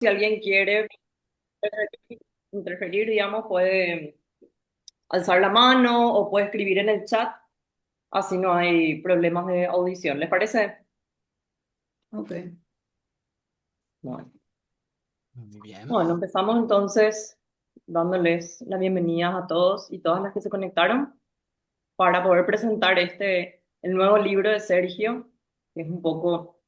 Si alguien quiere interferir, digamos, puede alzar la mano o puede escribir en el chat, así no hay problemas de audición. ¿Les parece? Ok. Bueno, Muy bien. bueno, empezamos entonces dándoles la bienvenida a todos y todas las que se conectaron para poder presentar el nuevo libro de Sergio, que es un poco,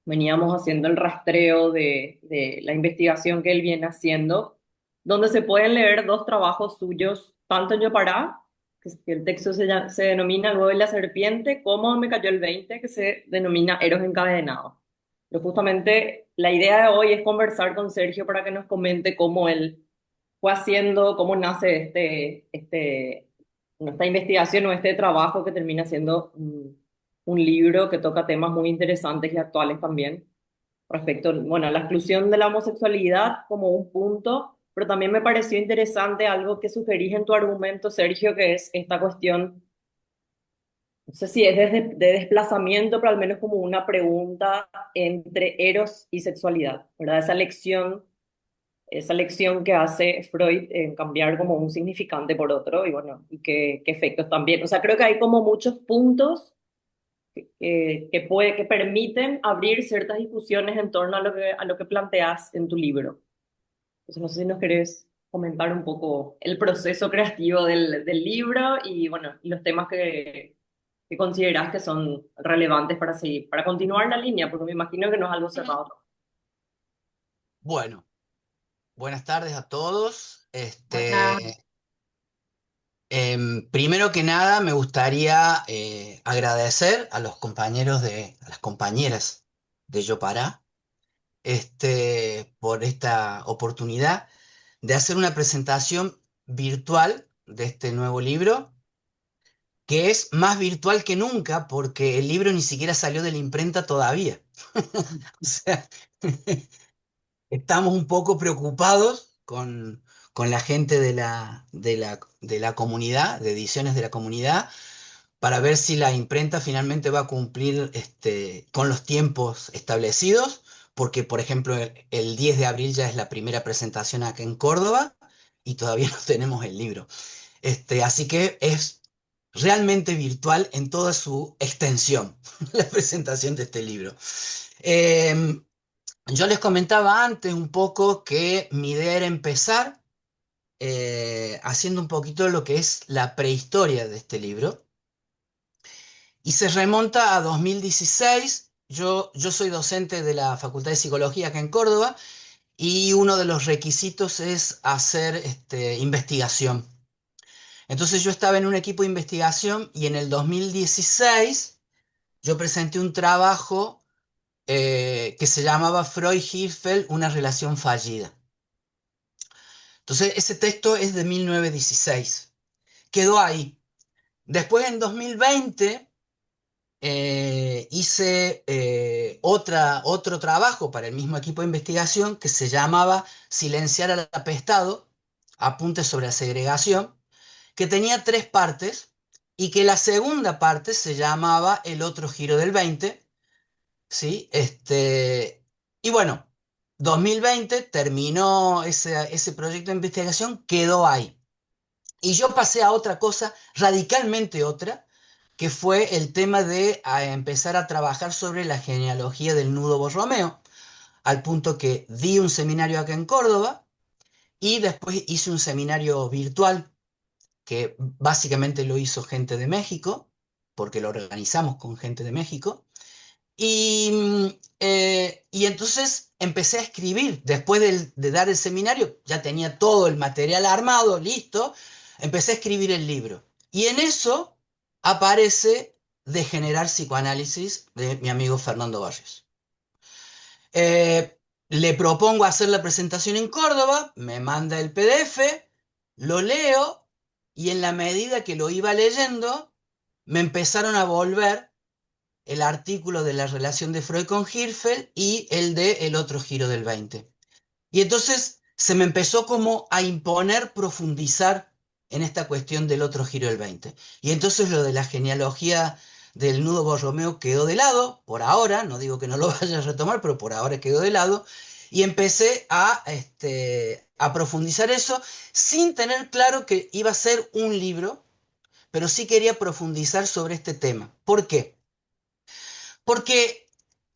veníamos haciendo el rastreo de la investigación que él viene haciendo, donde se pueden leer dos trabajos suyos, tanto en Yopará, que el texto se denomina El huevo y la serpiente, como Me cayó el 20, que se denomina Eros encadenado. Pero justamente la idea de hoy es conversar con Sergio para que nos comente cómo él fue haciendo, cómo nace esta investigación o este trabajo que termina siendo un libro que toca temas muy interesantes y actuales también respecto, bueno, a la exclusión de la homosexualidad como un punto, pero también me pareció interesante algo que sugerís en tu argumento, Sergio, que es esta cuestión, no sé si es de desplazamiento, pero al menos como una pregunta entre eros y sexualidad, ¿verdad? Esa lección que hace Freud en cambiar como un significante por otro y bueno, y qué efectos también. O sea, creo que hay como muchos puntos que permiten abrir ciertas discusiones en torno a lo que planteas en tu libro. Entonces, no sé si nos querés comentar un poco el proceso creativo del libro y bueno, y los temas que considerás que son relevantes para seguir, para continuar la línea, porque me imagino que no es algo cerrado. Bueno, buenas tardes a todos. Buenas. Primero que nada, me gustaría agradecer a los compañeros a las compañeras de Yo Para, por esta oportunidad de hacer una presentación virtual de este nuevo libro, que es más virtual que nunca porque el libro ni siquiera salió de la imprenta todavía. O sea, estamos un poco preocupados con la gente de la comunidad, de ediciones de la comunidad, para ver si la imprenta finalmente va a cumplir con los tiempos establecidos, porque, por ejemplo, el 10 de abril ya es la primera presentación acá en Córdoba y todavía no tenemos el libro. Así que es realmente virtual en toda su extensión la presentación de este libro. Em, yo les comentaba antes un poco que mi idea era empezar haciendo un poquito lo que es la prehistoria de este libro y se remonta a 2016. Yo soy docente de la Facultad de Psicología acá en Córdoba y uno de los requisitos es hacer investigación. Entonces yo estaba en un equipo de investigación y en el 2016 yo presenté un trabajo que se llamaba Freud-Hirschfeld, una relación fallida. Entonces, ese texto es de 1916. Quedó ahí. Después, en 2020, hice otro trabajo para el mismo equipo de investigación que se llamaba Silenciar al apestado, apuntes sobre la segregación, que tenía tres partes y que la segunda parte se llamaba El otro giro del 20, ¿sí? Y bueno, 2020 terminó ese proyecto de investigación, quedó ahí. Y yo pasé a otra cosa, radicalmente otra, que fue el tema de empezar a trabajar sobre la genealogía del nudo Borromeo, al punto que di un seminario acá en Córdoba y después hice un seminario virtual, que básicamente lo hizo gente de México, porque lo organizamos con gente de México. Y entonces empecé a escribir. Después de dar el seminario, ya tenía todo el material armado, listo. Empecé a escribir el libro. Y en eso aparece Degenerar Psicoanálisis de mi amigo Fernando Barrios. Le propongo hacer la presentación en Córdoba, me manda el PDF, lo leo y en la medida que lo iba leyendo, me empezaron a volver el artículo de la relación de Freud con Hirschfeld y el de El otro giro del 20. Y entonces se me empezó como a imponer profundizar en esta cuestión del otro giro del 20. Y entonces lo de la genealogía del nudo Borromeo quedó de lado, por ahora, no digo que no lo vaya a retomar, pero por ahora quedó de lado. Y empecé a profundizar eso sin tener claro que iba a ser un libro, pero sí quería profundizar sobre este tema. ¿Por qué? Porque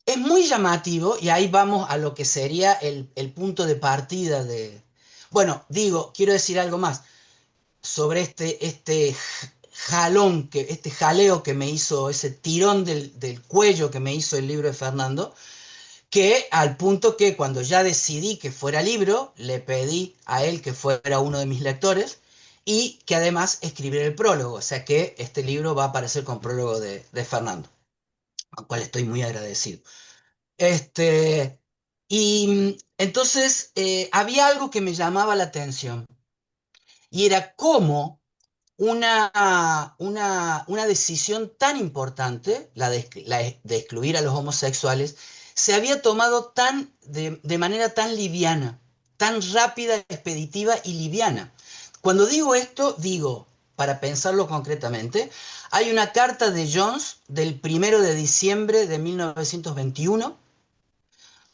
es muy llamativo, y ahí vamos a lo que sería el punto de partida de... Bueno, digo, quiero decir algo más sobre este jalón, este jaleo que me hizo, ese tirón del cuello que me hizo el libro de Fernando, que al punto que cuando ya decidí que fuera libro, le pedí a él que fuera uno de mis lectores y que además escribiera el prólogo, o sea que este libro va a aparecer con prólogo de Fernando, al cual estoy muy agradecido. Este, y entonces había algo que me llamaba la atención y era cómo una decisión tan importante, la de excluir a los homosexuales, se había tomado de manera tan liviana, tan rápida, expeditiva y liviana. Cuando digo esto, digo, para pensarlo concretamente, hay una carta de Jones del 1 de diciembre de 1921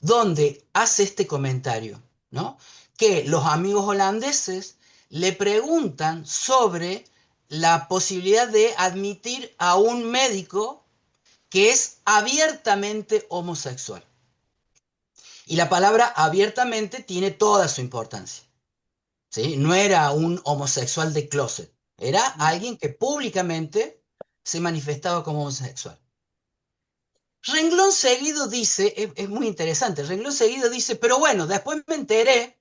donde hace este comentario, ¿no? Que los amigos holandeses le preguntan sobre la posibilidad de admitir a un médico que es abiertamente homosexual. Y la palabra abiertamente tiene toda su importancia, ¿sí? No era un homosexual de closet, era alguien que públicamente se manifestaba como homosexual. Renglón seguido dice, es muy interesante, renglón seguido dice, pero bueno, después me enteré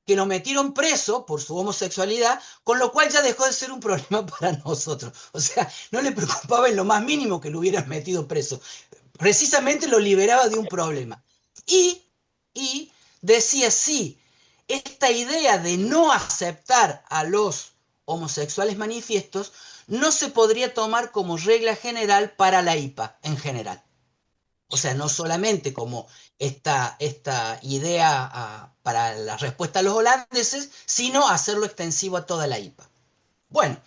que lo metieron preso por su homosexualidad, con lo cual ya dejó de ser un problema para nosotros. O sea, no le preocupaba en lo más mínimo que lo hubieran metido preso. Precisamente lo liberaba de un problema. Y, y decía, sí, esta idea de no aceptar a los homosexuales manifiestos no se podría tomar como regla general para la IPA en general. O sea, no solamente como esta idea para la respuesta a los holandeses, sino hacerlo extensivo a toda la IPA. Bueno,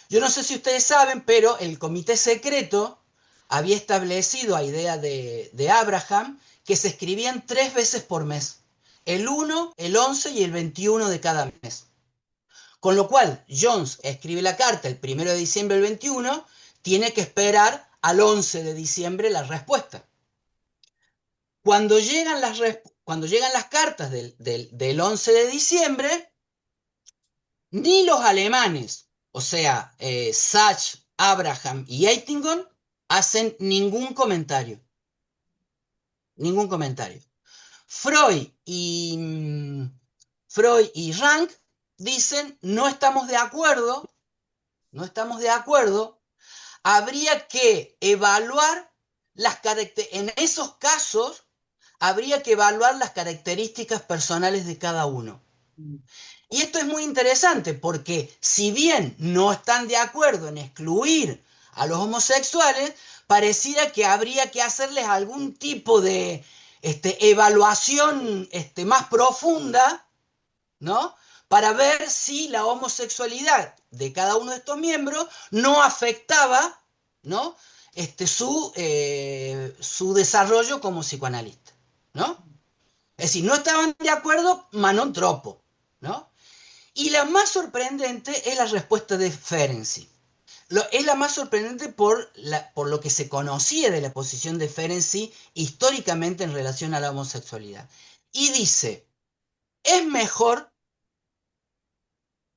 yo no sé si ustedes saben, pero el comité secreto había establecido a idea de Abraham que se escribían 3 veces por mes, el 1, el 11 y el 21 de cada mes. Con lo cual, Jones escribe la carta el 1 de diciembre del 21, tiene que esperar al 11 de diciembre la respuesta. Cuando llegan las cartas del 11 de diciembre, ni los alemanes, o sea, Sachs, Abraham y Eitingon, hacen ningún comentario. Ningún comentario. Freud y Rank dicen, no estamos de acuerdo, no estamos de acuerdo, habría que evaluar en esos casos habría que evaluar las características personales de cada uno. Y esto es muy interesante porque si bien no están de acuerdo en excluir a los homosexuales, pareciera que habría que hacerles algún tipo de evaluación más profunda, ¿no? Para ver si la homosexualidad de cada uno de estos miembros no afectaba, ¿no? Su desarrollo como psicoanalista, ¿no? Es decir, no estaban de acuerdo, ma non troppo, ¿no? Y la más sorprendente es la respuesta de Ferenczi. Es la más sorprendente por lo que se conocía de la posición de Ferenczi históricamente en relación a la homosexualidad. Y dice, es mejor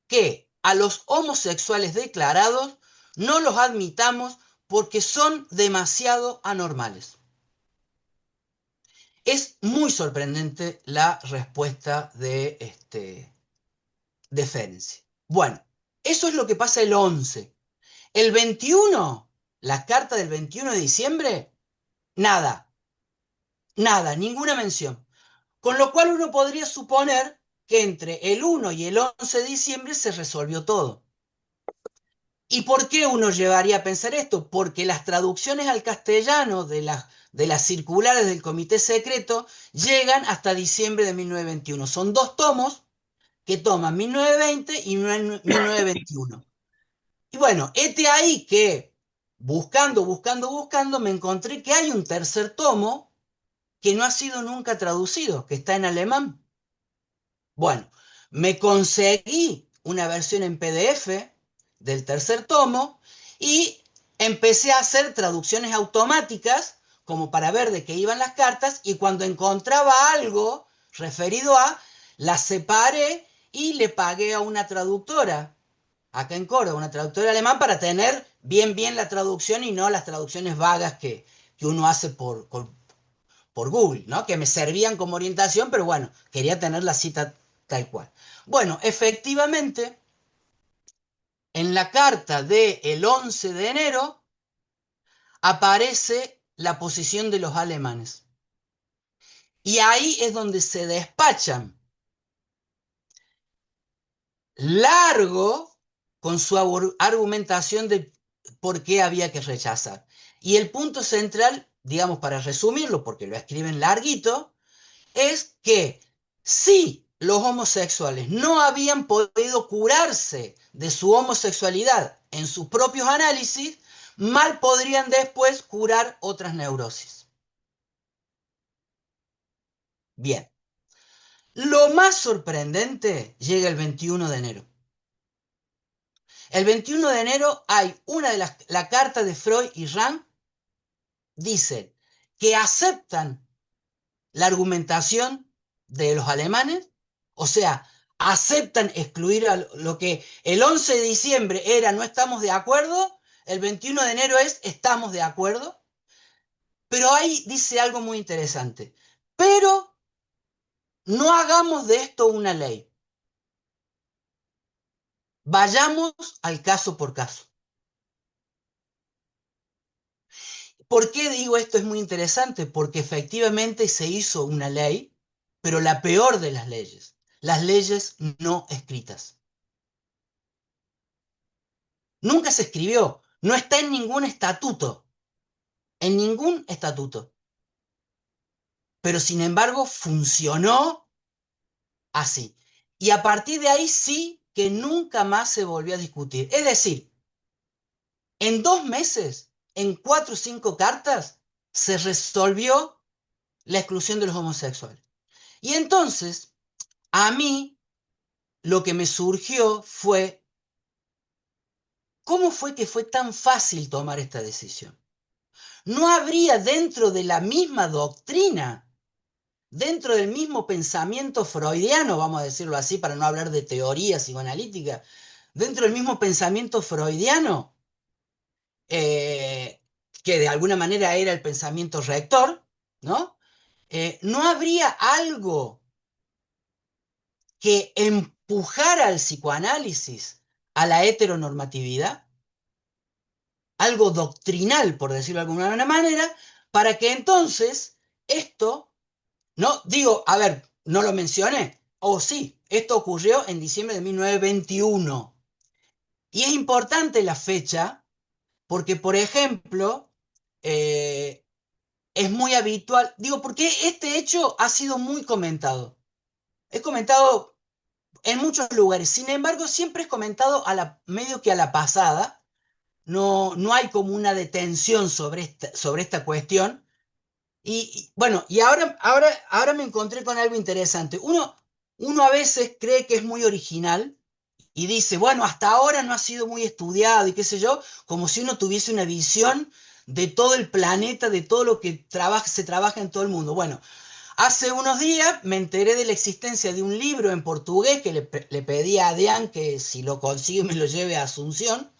que a los homosexuales declarados no los admitamos porque son demasiado anormales. Es muy sorprendente la respuesta de Ferenczi. Bueno, eso es lo que pasa el 11. El 21, la carta del 21 de diciembre, nada, nada, ninguna mención. Con lo cual uno podría suponer que entre el 1 y el 11 de diciembre se resolvió todo. ¿Y por qué uno llevaría a pensar esto? Porque las traducciones al castellano de las circulares del Comité Secreto llegan hasta diciembre de 1921. Son 2 tomos que toman 1920 y 1921. Y bueno, este ahí que buscando, me encontré que hay un tercer tomo que no ha sido nunca traducido, que está en alemán. Bueno, me conseguí una versión en PDF del tercer tomo y empecé a hacer traducciones automáticas como para ver de qué iban las cartas, y cuando encontraba algo referido a, las separé y le pagué a una traductora acá en Córdoba, una traductora alemán, para tener bien la traducción y no las traducciones vagas que uno hace por Google, ¿no? Que me servían como orientación, pero bueno, quería tener la cita tal cual. Bueno, efectivamente, en la carta del 11 de enero aparece la posición de los alemanes. Y ahí es donde se despachan largo con su argumentación de por qué había que rechazar. Y el punto central, digamos, para resumirlo, porque lo escriben larguito, es que si los homosexuales no habían podido curarse de su homosexualidad en sus propios análisis, mal podrían después curar otras neurosis. Bien, lo más sorprendente llega el 21 de enero. El 21 de enero hay la carta de Freud y Rand, dicen que aceptan la argumentación de los alemanes, o sea, aceptan excluir a lo que el 11 de diciembre era no estamos de acuerdo, el 21 de enero es estamos de acuerdo, pero ahí dice algo muy interesante. Pero no hagamos de esto una ley. Vayamos al caso por caso. ¿Por qué digo esto es muy interesante? Porque efectivamente se hizo una ley, pero la peor de las leyes no escritas. Nunca se escribió, no está en ningún estatuto. Pero sin embargo funcionó así. Y a partir de ahí sí que nunca más se volvió a discutir. Es decir, en 2 meses, en 4 o 5 cartas, se resolvió la exclusión de los homosexuales. Y entonces, a mí, lo que me surgió fue, ¿cómo fue que fue tan fácil tomar esta decisión? No habría dentro de la misma doctrina, dentro del mismo pensamiento freudiano, vamos a decirlo así para no hablar de teoría psicoanalítica, dentro del mismo pensamiento freudiano, que de alguna manera era el pensamiento rector, ¿no? ¿No habría algo que empujara al psicoanálisis a la heteronormatividad? Algo doctrinal, por decirlo de alguna manera, para que entonces esto, no digo, a ver, no lo mencioné, o sí, esto ocurrió en diciembre de 1921. Y es importante la fecha porque, por ejemplo, eh, es muy habitual, digo, porque este hecho ha sido muy comentado. Es comentado en muchos lugares, sin embargo, siempre es comentado medio que a la pasada. No hay como una detención sobre esta cuestión. Bueno, y ahora me encontré con algo interesante. Uno a veces cree que es muy original y dice, bueno, hasta ahora no ha sido muy estudiado y qué sé yo, como si uno tuviese una visión de todo el planeta, de todo lo que se trabaja en todo el mundo. Bueno, hace unos días me enteré de la existencia de un libro en portugués que le pedí a Adrián que si lo consigue me lo lleve a Asunción,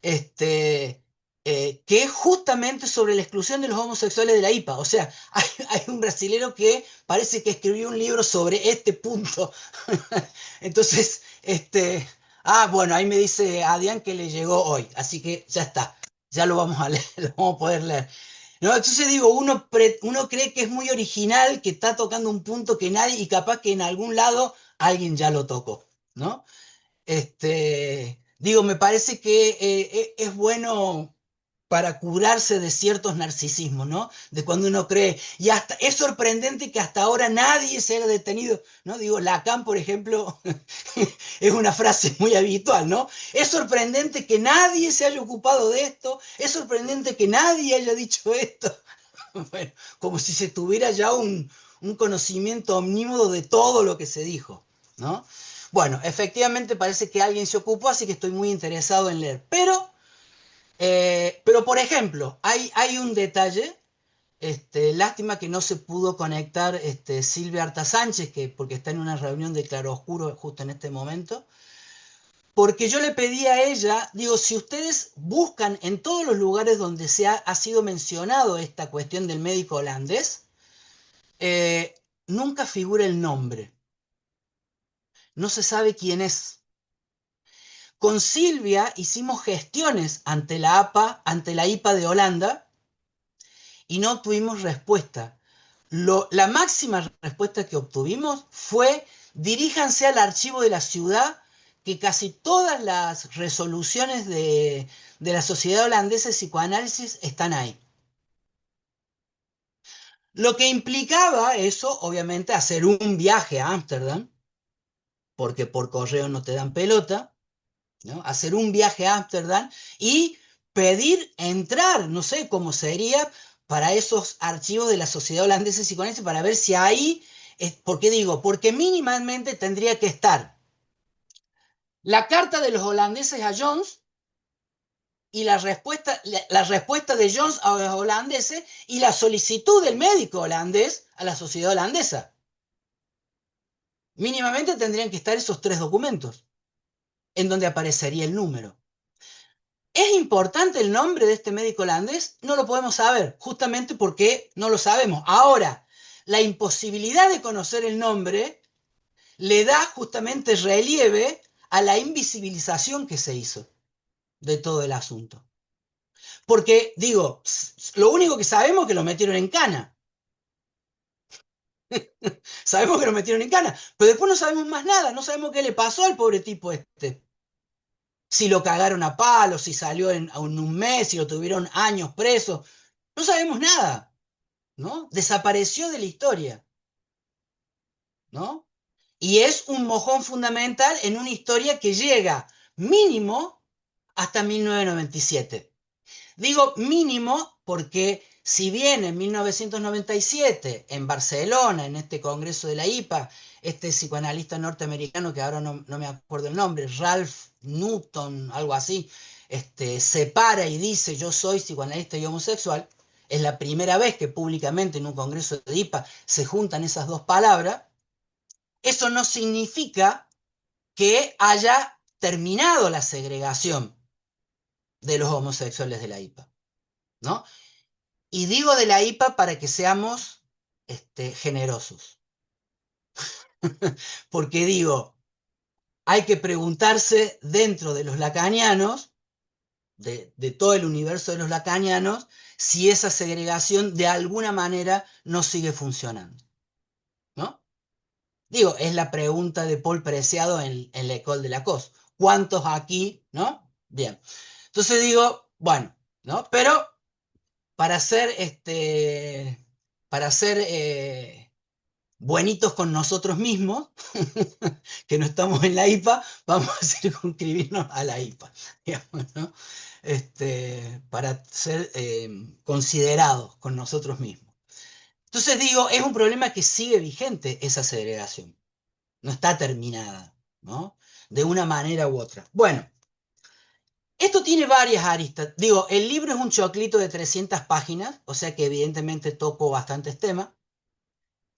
que es justamente sobre la exclusión de los homosexuales de la IPA. O sea, hay un brasilero que parece que escribió un libro sobre este punto. Entonces, bueno, ahí me dice Adrián que le llegó hoy, así que ya está, ya lo vamos a leer, lo vamos a poder leer. No, entonces digo, uno cree que es muy original, que está tocando un punto que nadie, y capaz que en algún lado alguien ya lo tocó, ¿no? Digo, me parece que es bueno para curarse de ciertos narcisismos, ¿no? De cuando uno cree, y hasta es sorprendente que hasta ahora nadie se haya detenido, ¿no? Digo, Lacan, por ejemplo, es una frase muy habitual, ¿no? Es sorprendente que nadie se haya ocupado de esto, es sorprendente que nadie haya dicho esto. Bueno, como si se tuviera ya un conocimiento omnímodo de todo lo que se dijo, ¿no? Bueno, efectivamente parece que alguien se ocupó, así que estoy muy interesado en leer. Pero por ejemplo, hay un detalle, lástima que no se pudo conectar Silvia Arta Sánchez, porque está en una reunión de claroscuro justo en este momento, porque yo le pedí a ella, digo, si ustedes buscan en todos los lugares donde ha sido mencionado esta cuestión del médico holandés, nunca figura el nombre, no se sabe quién es. Con Silvia hicimos gestiones ante la APA, ante la IPA de Holanda, y no tuvimos respuesta. La máxima respuesta que obtuvimos fue: diríjanse al archivo de la ciudad, que casi todas las resoluciones de la Sociedad Holandesa de Psicoanálisis están ahí. Lo que implicaba eso, obviamente, hacer un viaje a Ámsterdam, porque por correo no te dan pelota, ¿no? Hacer un viaje a Ámsterdam y pedir entrar, no sé cómo sería, para esos archivos de la Sociedad Holandesa de Psicoanálisis, para ver si ahí, ¿por qué digo? Porque mínimamente tendría que estar la carta de los holandeses a Jones y la respuesta de Jones a los holandeses y la solicitud del médico holandés a la Sociedad Holandesa. Mínimamente tendrían que estar esos tres documentos, en donde aparecería el número. ¿Es importante el nombre de este médico holandés? No lo podemos saber, justamente porque no lo sabemos. Ahora, la imposibilidad de conocer el nombre le da justamente relieve a la invisibilización que se hizo de todo el asunto. Porque, digo, lo único que sabemos es que lo metieron en cana. Sabemos que lo metieron en cana, pero después no sabemos más nada, no sabemos qué le pasó al pobre tipo este. Si lo cagaron a palos, si salió en un mes, si lo tuvieron años preso. No sabemos nada, ¿no? Desapareció de la historia, ¿no? Y es un mojón fundamental en una historia que llega mínimo hasta 1997. Digo mínimo porque si bien en 1997, en Barcelona, en este congreso de la IPA, este psicoanalista norteamericano, que ahora no me acuerdo el nombre, Ralph Newton, algo así, se para y dice: yo soy psicoanalista y homosexual, es la primera vez que públicamente en un congreso de IPA se juntan esas dos palabras. Eso no significa que haya terminado la segregación de los homosexuales de la IPA, ¿no? Y digo de la IPA para que seamos generosos. Porque digo, hay que preguntarse dentro de los lacanianos, de todo el universo de los lacanianos, si esa segregación de alguna manera no sigue funcionando, ¿no? Digo, es la pregunta de Paul Preciado en L'École de Lacoste. ¿Cuántos aquí, no? Bien. Entonces digo, bueno, ¿no? Pero para ser, para ser buenitos con nosotros mismos, que no estamos en la IPA, vamos a circunscribirnos a la IPA, digamos, ¿no? Para ser considerados con nosotros mismos. Entonces digo, es un problema que sigue vigente esa segregación, no está terminada, ¿no? De una manera u otra. Bueno, esto tiene varias aristas. Digo, el libro es un choclito de 300 páginas, o sea que evidentemente toco bastantes temas.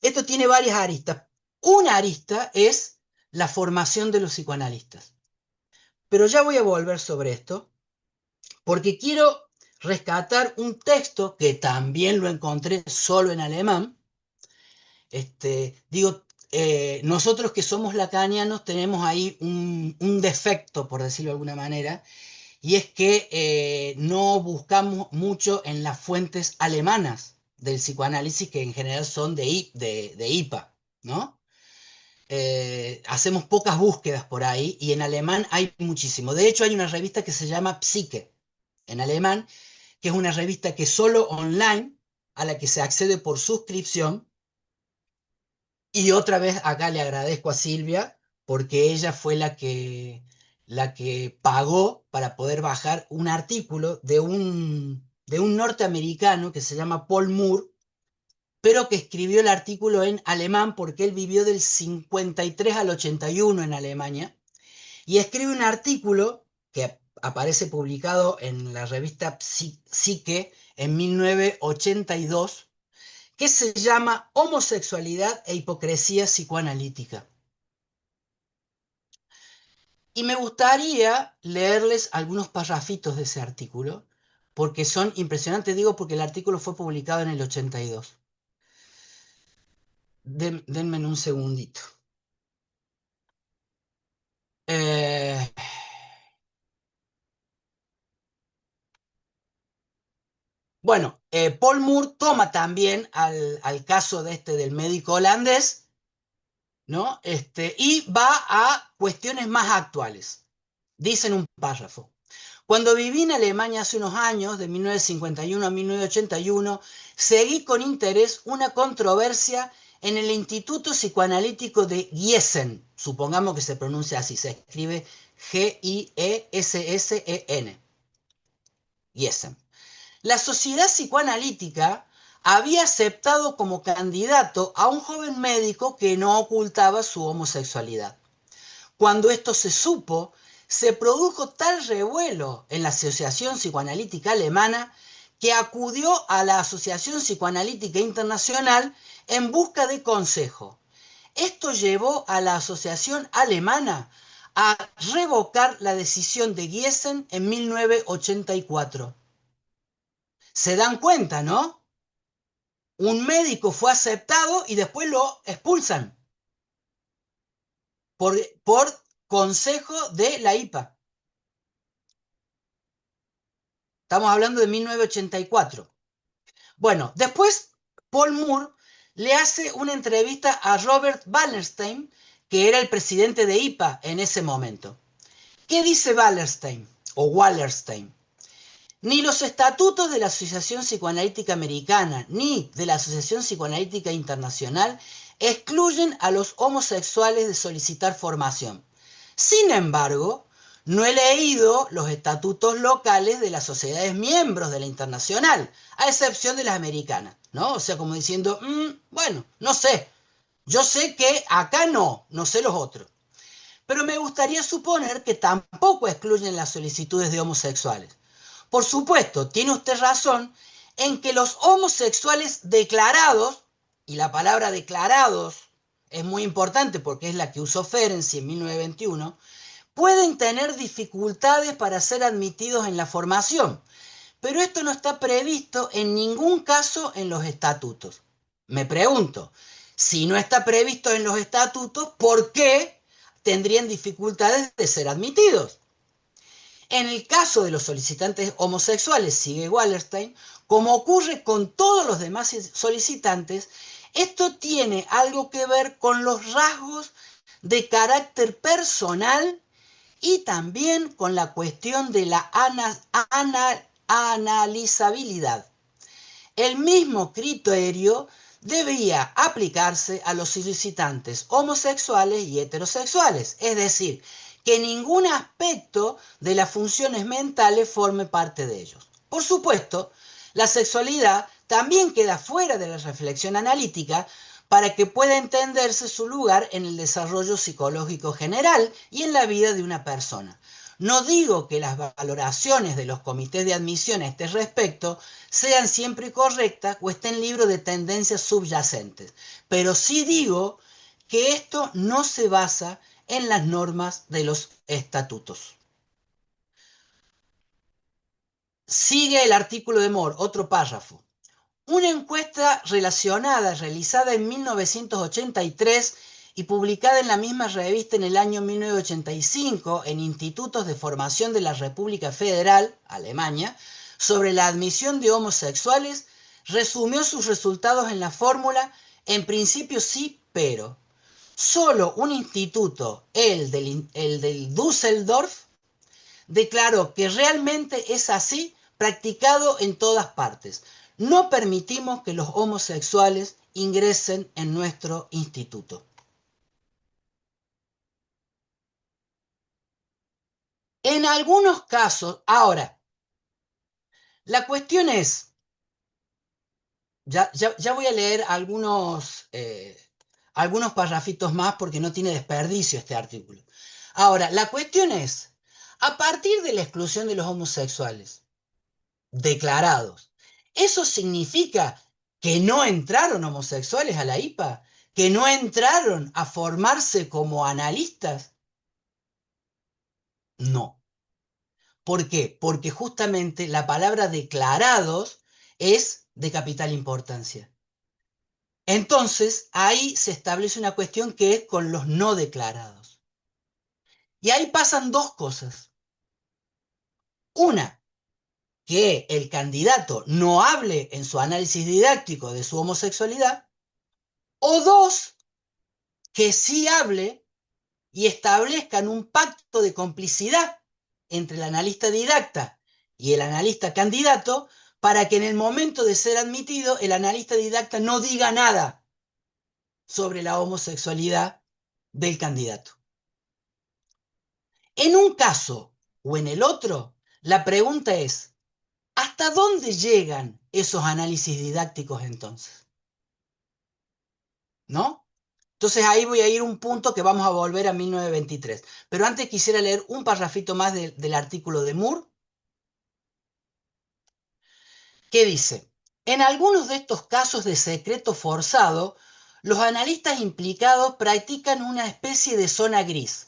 Esto tiene varias aristas. Una arista es la formación de los psicoanalistas. Pero ya voy a volver sobre esto, porque quiero rescatar un texto que también lo encontré solo en alemán. Digo, nosotros que somos lacanianos tenemos ahí un defecto, por decirlo de alguna manera, y es que no buscamos mucho en las fuentes alemanas del psicoanálisis, que en general son de IPA, ¿no? Hacemos pocas búsquedas por ahí y en alemán hay muchísimo. De hecho, hay una revista que se llama Psyche, en alemán, que es una revista que solo online, a la que se accede por suscripción. Y otra vez acá le agradezco a Silvia, porque ella fue la que pagó para poder bajar un artículo de un de un norteamericano que se llama Paul Moore, pero que escribió el artículo en alemán porque él vivió del 53 al 81 en Alemania, y escribe un artículo que aparece publicado en la revista Psique en 1982, que se llama Homosexualidad e hipocresía psicoanalítica. Y me gustaría leerles algunos parrafitos de ese artículo, porque son impresionantes, digo, porque el artículo fue publicado en el 82. Denme un segundito. Eh, bueno, Paul Moore toma también al caso del médico holandés, ¿no? Y va a cuestiones más actuales. Dice en un párrafo: cuando viví en Alemania hace unos años, de 1951 a 1981, seguí con interés una controversia en el Instituto Psicoanalítico de Gießen. Supongamos que se pronuncia así, se escribe Giesen. Gießen. La sociedad psicoanalítica había aceptado como candidato a un joven médico que no ocultaba su homosexualidad. Cuando esto se supo, se produjo tal revuelo en la Asociación Psicoanalítica Alemana que acudió a la Asociación Psicoanalítica Internacional en busca de consejo. Esto llevó a la Asociación Alemana a revocar la decisión de Gießen en 1984. ¿Se dan cuenta, no? Un médico fue aceptado y después lo expulsan por consejo de la IPA. Estamos hablando de 1984. Bueno, después Paul Moore le hace una entrevista a Robert Wallerstein, que era el presidente de IPA en ese momento. ¿Qué dice Wallerstein o Wallerstein? Ni los estatutos de la Asociación Psicoanalítica Americana ni de la Asociación Psicoanalítica Internacional excluyen a los homosexuales de solicitar formación. Sin embargo, no he leído los estatutos locales de las sociedades miembros de la internacional, a excepción de las americanas, ¿no? O sea, como diciendo, bueno, no sé, yo sé que acá no sé los otros. Pero me gustaría suponer que tampoco excluyen las solicitudes de homosexuales. Por supuesto, tiene usted razón en que los homosexuales declarados, y la palabra declarados es muy importante porque es la que usó Ferenczi en 1921, pueden tener dificultades para ser admitidos en la formación, pero esto no está previsto en ningún caso en los estatutos. Me pregunto, si no está previsto en los estatutos, ¿por qué tendrían dificultades de ser admitidos? En el caso de los solicitantes homosexuales, sigue Wallerstein, como ocurre con todos los demás solicitantes, esto tiene algo que ver con los rasgos de carácter personal y también con la cuestión de la analizabilidad. El mismo criterio debía aplicarse a los solicitantes homosexuales y heterosexuales, es decir, que ningún aspecto de las funciones mentales forme parte de ellos. Por supuesto, la sexualidad también queda fuera de la reflexión analítica para que pueda entenderse su lugar en el desarrollo psicológico general y en la vida de una persona. No digo que las valoraciones de los comités de admisión a este respecto sean siempre correctas o estén libres de tendencias subyacentes, pero sí digo que esto no se basa en las normas de los estatutos. Sigue el artículo de Moore, otro párrafo. Una encuesta relacionada realizada en 1983 y publicada en la misma revista en el año 1985 en institutos de formación de la República Federal, Alemania, sobre la admisión de homosexuales, resumió sus resultados en la fórmula: en principio sí, pero solo un instituto, el del Düsseldorf, declaró que realmente es así, practicado en todas partes. No permitimos que los homosexuales ingresen en nuestro instituto. En algunos casos, ahora, La cuestión es, ya voy a leer algunos parrafitos más porque no tiene desperdicio este artículo. Ahora, la cuestión es, a partir de la exclusión de los homosexuales declarados, ¿eso significa que no entraron homosexuales a la IPA? ¿Que no entraron a formarse como analistas? No. ¿Por qué? Porque justamente la palabra declarados es de capital importancia. Entonces, ahí se establece una cuestión que es con los no declarados. Y ahí pasan dos cosas. Una, que el candidato no hable en su análisis didáctico de su homosexualidad. O dos, que sí hable y establezcan un pacto de complicidad entre el analista didacta y el analista candidato para que en el momento de ser admitido el analista didacta no diga nada sobre la homosexualidad del candidato. En un caso o en el otro, la pregunta es, ¿hasta dónde llegan esos análisis didácticos entonces? ¿No? Entonces ahí voy a ir un punto que vamos a volver a 1923. Pero antes quisiera leer un parrafito más del artículo de Moore, que dice, en algunos de estos casos de secreto forzado, los analistas implicados practican una especie de zona gris.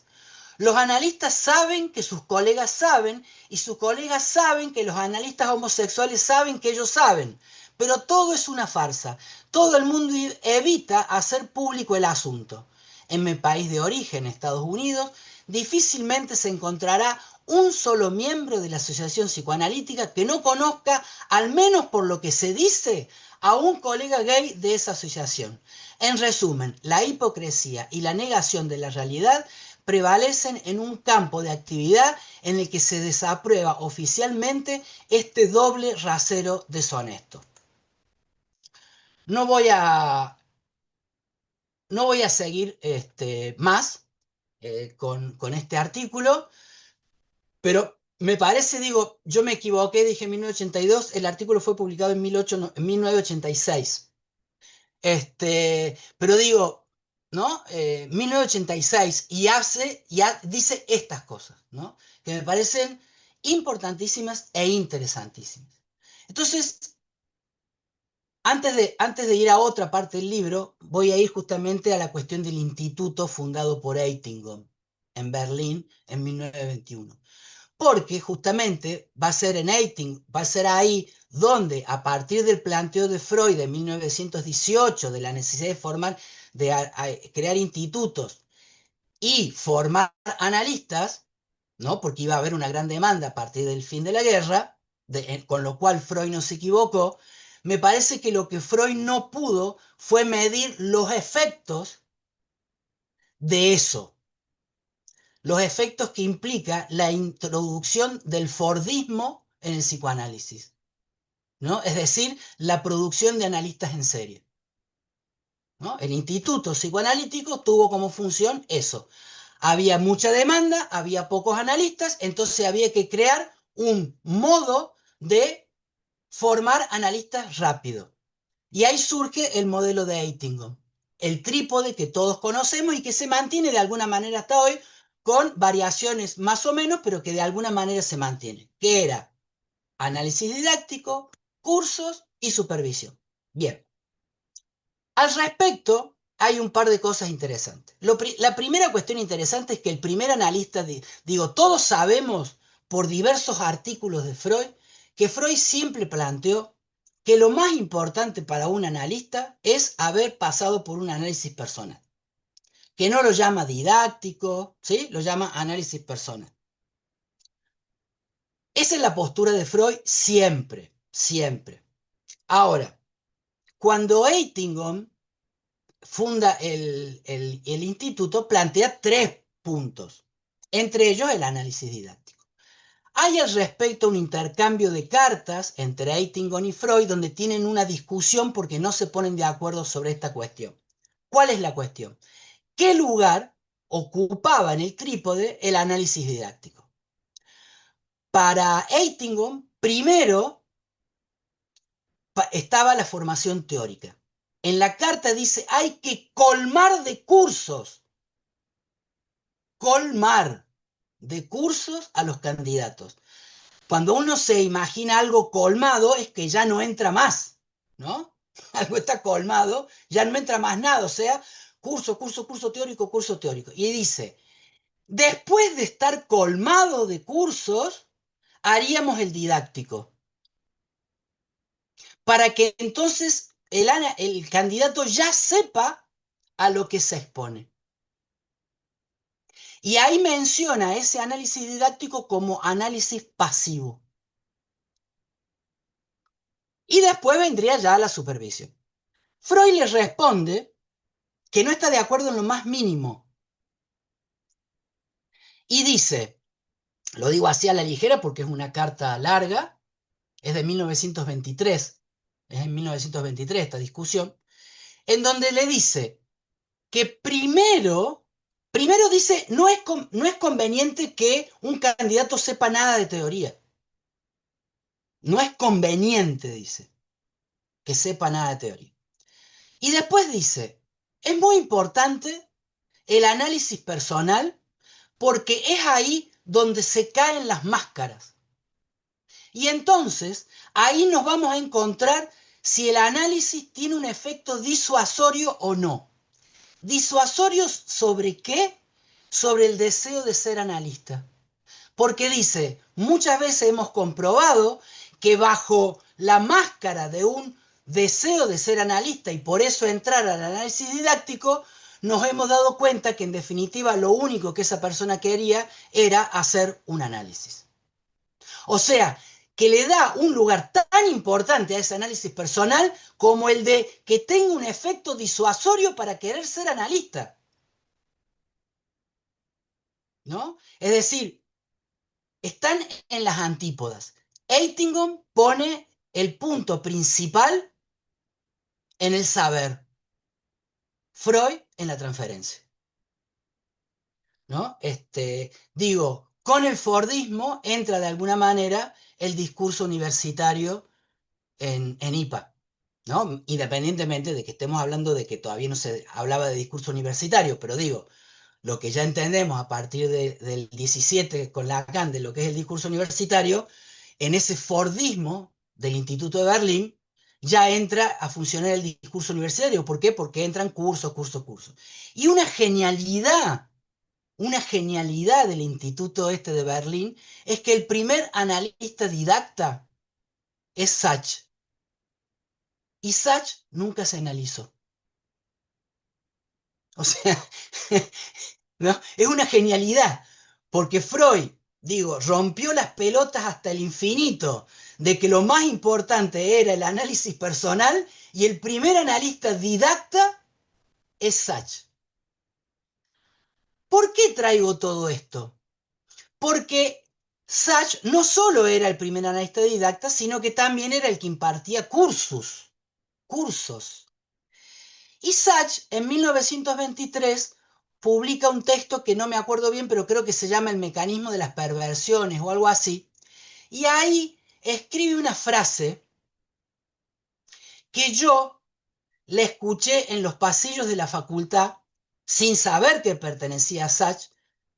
Los analistas saben que sus colegas saben y sus colegas saben que los analistas homosexuales saben que ellos saben. Pero todo es una farsa. Todo el mundo evita hacer público el asunto. En mi país de origen, Estados Unidos, difícilmente se encontrará un solo miembro de la Asociación Psicoanalítica que no conozca, al menos por lo que se dice, a un colega gay de esa asociación. En resumen, la hipocresía y la negación de la realidad prevalecen en un campo de actividad en el que se desaprueba oficialmente este doble rasero deshonesto. No voy a, no voy a seguir más con este artículo, pero me parece, digo, yo me equivoqué, dije 1982, el artículo fue publicado en 1986. Pero digo, ¿no? 1986 ya dice estas cosas, ¿no? Que me parecen importantísimas e interesantísimas. Entonces, antes de ir a otra parte del libro, voy a ir justamente a la cuestión del instituto fundado por Eitingon en Berlín en 1921. Porque justamente va a ser en Eiting, va a ser ahí donde, a partir del planteo de Freud de 1918, de la necesidad de formar, de crear institutos y formar analistas, ¿no? Porque iba a haber una gran demanda a partir del fin de la guerra, con lo cual Freud no se equivocó. Me parece que lo que Freud no pudo fue medir los efectos de eso, los efectos que implica la introducción del fordismo en el psicoanálisis, ¿no? Es decir, la producción de analistas en serie, ¿no? El instituto psicoanalítico tuvo como función eso. Había mucha demanda, había pocos analistas, entonces había que crear un modo de formar analistas rápido. Y ahí surge el modelo de Eitingon, el trípode que todos conocemos y que se mantiene de alguna manera hasta hoy, con variaciones más o menos, pero que de alguna manera se mantiene, que era análisis didáctico, cursos y supervisión. Bien, al respecto hay un par de cosas interesantes. La primera cuestión interesante es que el primer analista, digo, todos sabemos por diversos artículos de Freud, que Freud siempre planteó que lo más importante para un analista es haber pasado por un análisis personal, que no lo llama didáctico, ¿sí? Lo llama análisis personal. Esa es la postura de Freud siempre, siempre. Ahora, cuando Eitingon funda el instituto, plantea 3 puntos, entre ellos el análisis didáctico. Hay al respecto un intercambio de cartas entre Eitingon y Freud donde tienen una discusión porque no se ponen de acuerdo sobre esta cuestión. ¿Cuál es la cuestión? ¿Qué lugar ocupaba en el trípode el análisis didáctico? Para Eitingon, primero estaba la formación teórica. En la carta dice, hay que colmar de cursos a los candidatos. Cuando uno se imagina algo colmado es que ya no entra más, ¿no? Algo está colmado, ya no entra más nada, o sea, curso teórico. Y dice, después de estar colmado de cursos, haríamos el didáctico, para que entonces el candidato ya sepa a lo que se expone. Y ahí menciona ese análisis didáctico como análisis pasivo. Y después vendría ya la supervisión. Freud le responde que no está de acuerdo en lo más mínimo. Y dice, lo digo así a la ligera porque es una carta larga, es de 1923, es en 1923 esta discusión, en donde le dice que primero dice, no es conveniente que un candidato sepa nada de teoría. No es conveniente, dice, que sepa nada de teoría. Y después dice, es muy importante el análisis personal porque es ahí donde se caen las máscaras. Y entonces, ahí nos vamos a encontrar si el análisis tiene un efecto disuasorio o no. ¿Disuasorio sobre qué? Sobre el deseo de ser analista. Porque dice, muchas veces hemos comprobado que bajo la máscara de un deseo de ser analista y por eso entrar al análisis didáctico, nos hemos dado cuenta que en definitiva lo único que esa persona quería era hacer un análisis. O sea, que le da un lugar tan importante a ese análisis personal como el de que tenga un efecto disuasorio para querer ser analista. ¿No? Es decir, están en las antípodas. Eitingon pone el punto principal en el saber, Freud en la transferencia. ¿No? Digo, con el Fordismo entra de alguna manera el discurso universitario en IPA, ¿no? Independientemente de que estemos hablando de que todavía no se hablaba de discurso universitario, pero digo, lo que ya entendemos a partir del 17 con Lacan de lo que es el discurso universitario, en ese Fordismo del Instituto de Berlín, ya entra a funcionar el discurso universitario. ¿Por qué? Porque entran cursos. Y una genialidad del Instituto este de Berlín es que el primer analista didacta es Sachs. Y Sachs nunca se analizó. O sea, ¿no? Es una genialidad, porque Freud, digo, rompió las pelotas hasta el infinito de que lo más importante era el análisis personal y el primer analista didacta es Sachs. ¿Por qué traigo todo esto? Porque Sachs no solo era el primer analista didacta, sino que también era el que impartía cursos. Y Sachs, en 1923, publica un texto que no me acuerdo bien, pero creo que se llama El mecanismo de las perversiones o algo así. Y ahí escribe una frase que yo la escuché en los pasillos de la facultad sin saber que pertenecía a Sachs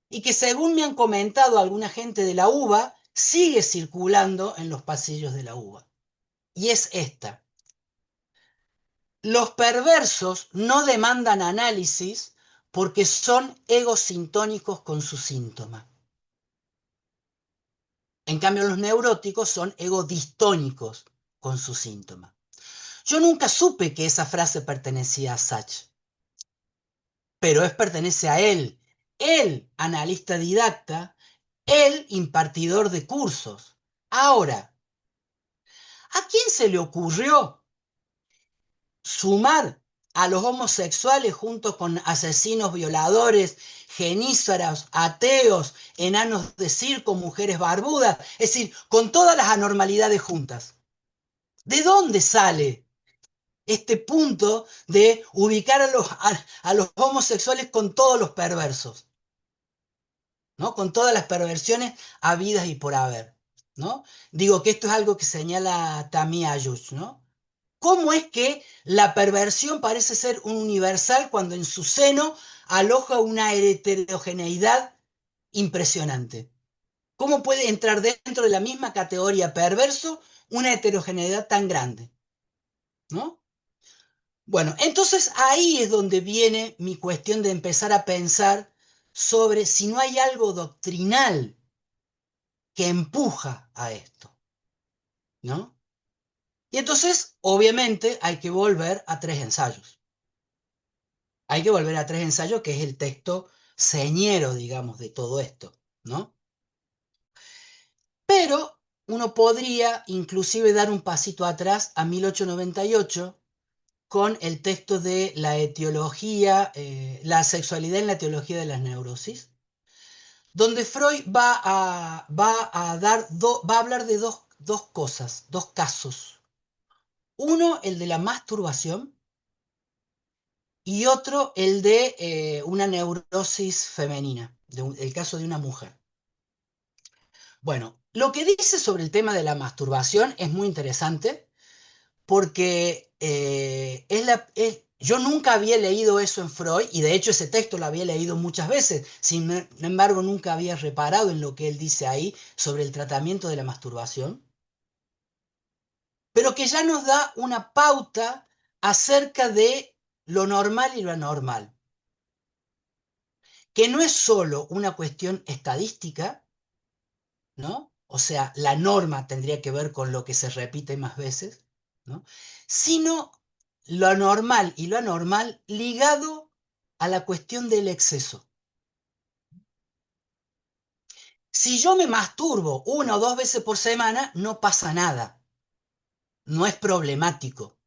y que según me han comentado alguna gente de la UBA, sigue circulando en los pasillos de la UBA. Y es esta. Los perversos no demandan análisis porque son egosintónicos con su síntoma. En cambio, los neuróticos son egodistónicos con su síntoma. Yo nunca supe que esa frase pertenecía a Sachs, pero pertenece a él. Él, analista didacta, él, impartidor de cursos. Ahora, ¿a quién se le ocurrió sumar a los homosexuales junto con asesinos, violadores, genízaros, ateos, enanos de circo, mujeres barbudas, es decir, con todas las anormalidades juntas? ¿De dónde sale este punto de ubicar a los homosexuales con todos los perversos? ¿No? Con todas las perversiones habidas y por haber, ¿no? Digo que esto es algo que señala Tammy Ayush, ¿no? ¿Cómo es que la perversión parece ser un universal cuando en su seno aloja una heterogeneidad impresionante? ¿Cómo puede entrar dentro de la misma categoría perverso una heterogeneidad tan grande? ¿No? Bueno, entonces ahí es donde viene mi cuestión de empezar a pensar sobre si no hay algo doctrinal que empuja a esto, ¿no? Y entonces, obviamente, hay que volver a tres ensayos. Hay que volver a tres ensayos, que es el texto señero, digamos, de todo esto, ¿no? Pero uno podría inclusive dar un pasito atrás a 1898 con el texto de la etiología, la sexualidad en la etiología de las neurosis, donde Freud va a hablar de dos cosas, dos casos. Uno, el de la masturbación, y otro, el de una neurosis femenina, el caso de una mujer. Bueno, lo que dice sobre el tema de la masturbación es muy interesante porque yo nunca había leído eso en Freud y de hecho ese texto lo había leído muchas veces, sin embargo nunca había reparado en lo que él dice ahí sobre el tratamiento de la masturbación, pero que ya nos da una pauta acerca de lo normal y lo anormal, que no es solo una cuestión estadística, ¿no? O sea, la norma tendría que ver con lo que se repite más veces, ¿no? Sino lo anormal y lo anormal ligado a la cuestión del exceso. Si yo me masturbo una o dos veces por semana, no pasa nada, no es problemático.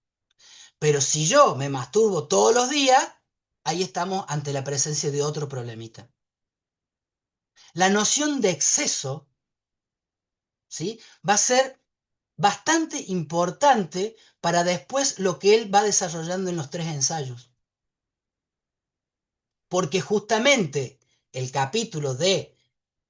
Pero si yo me masturbo todos los días, ahí estamos ante la presencia de otro problemita. La noción de exceso, ¿sí?, va a ser bastante importante para después lo que él va desarrollando en los tres ensayos. Porque justamente el capítulo de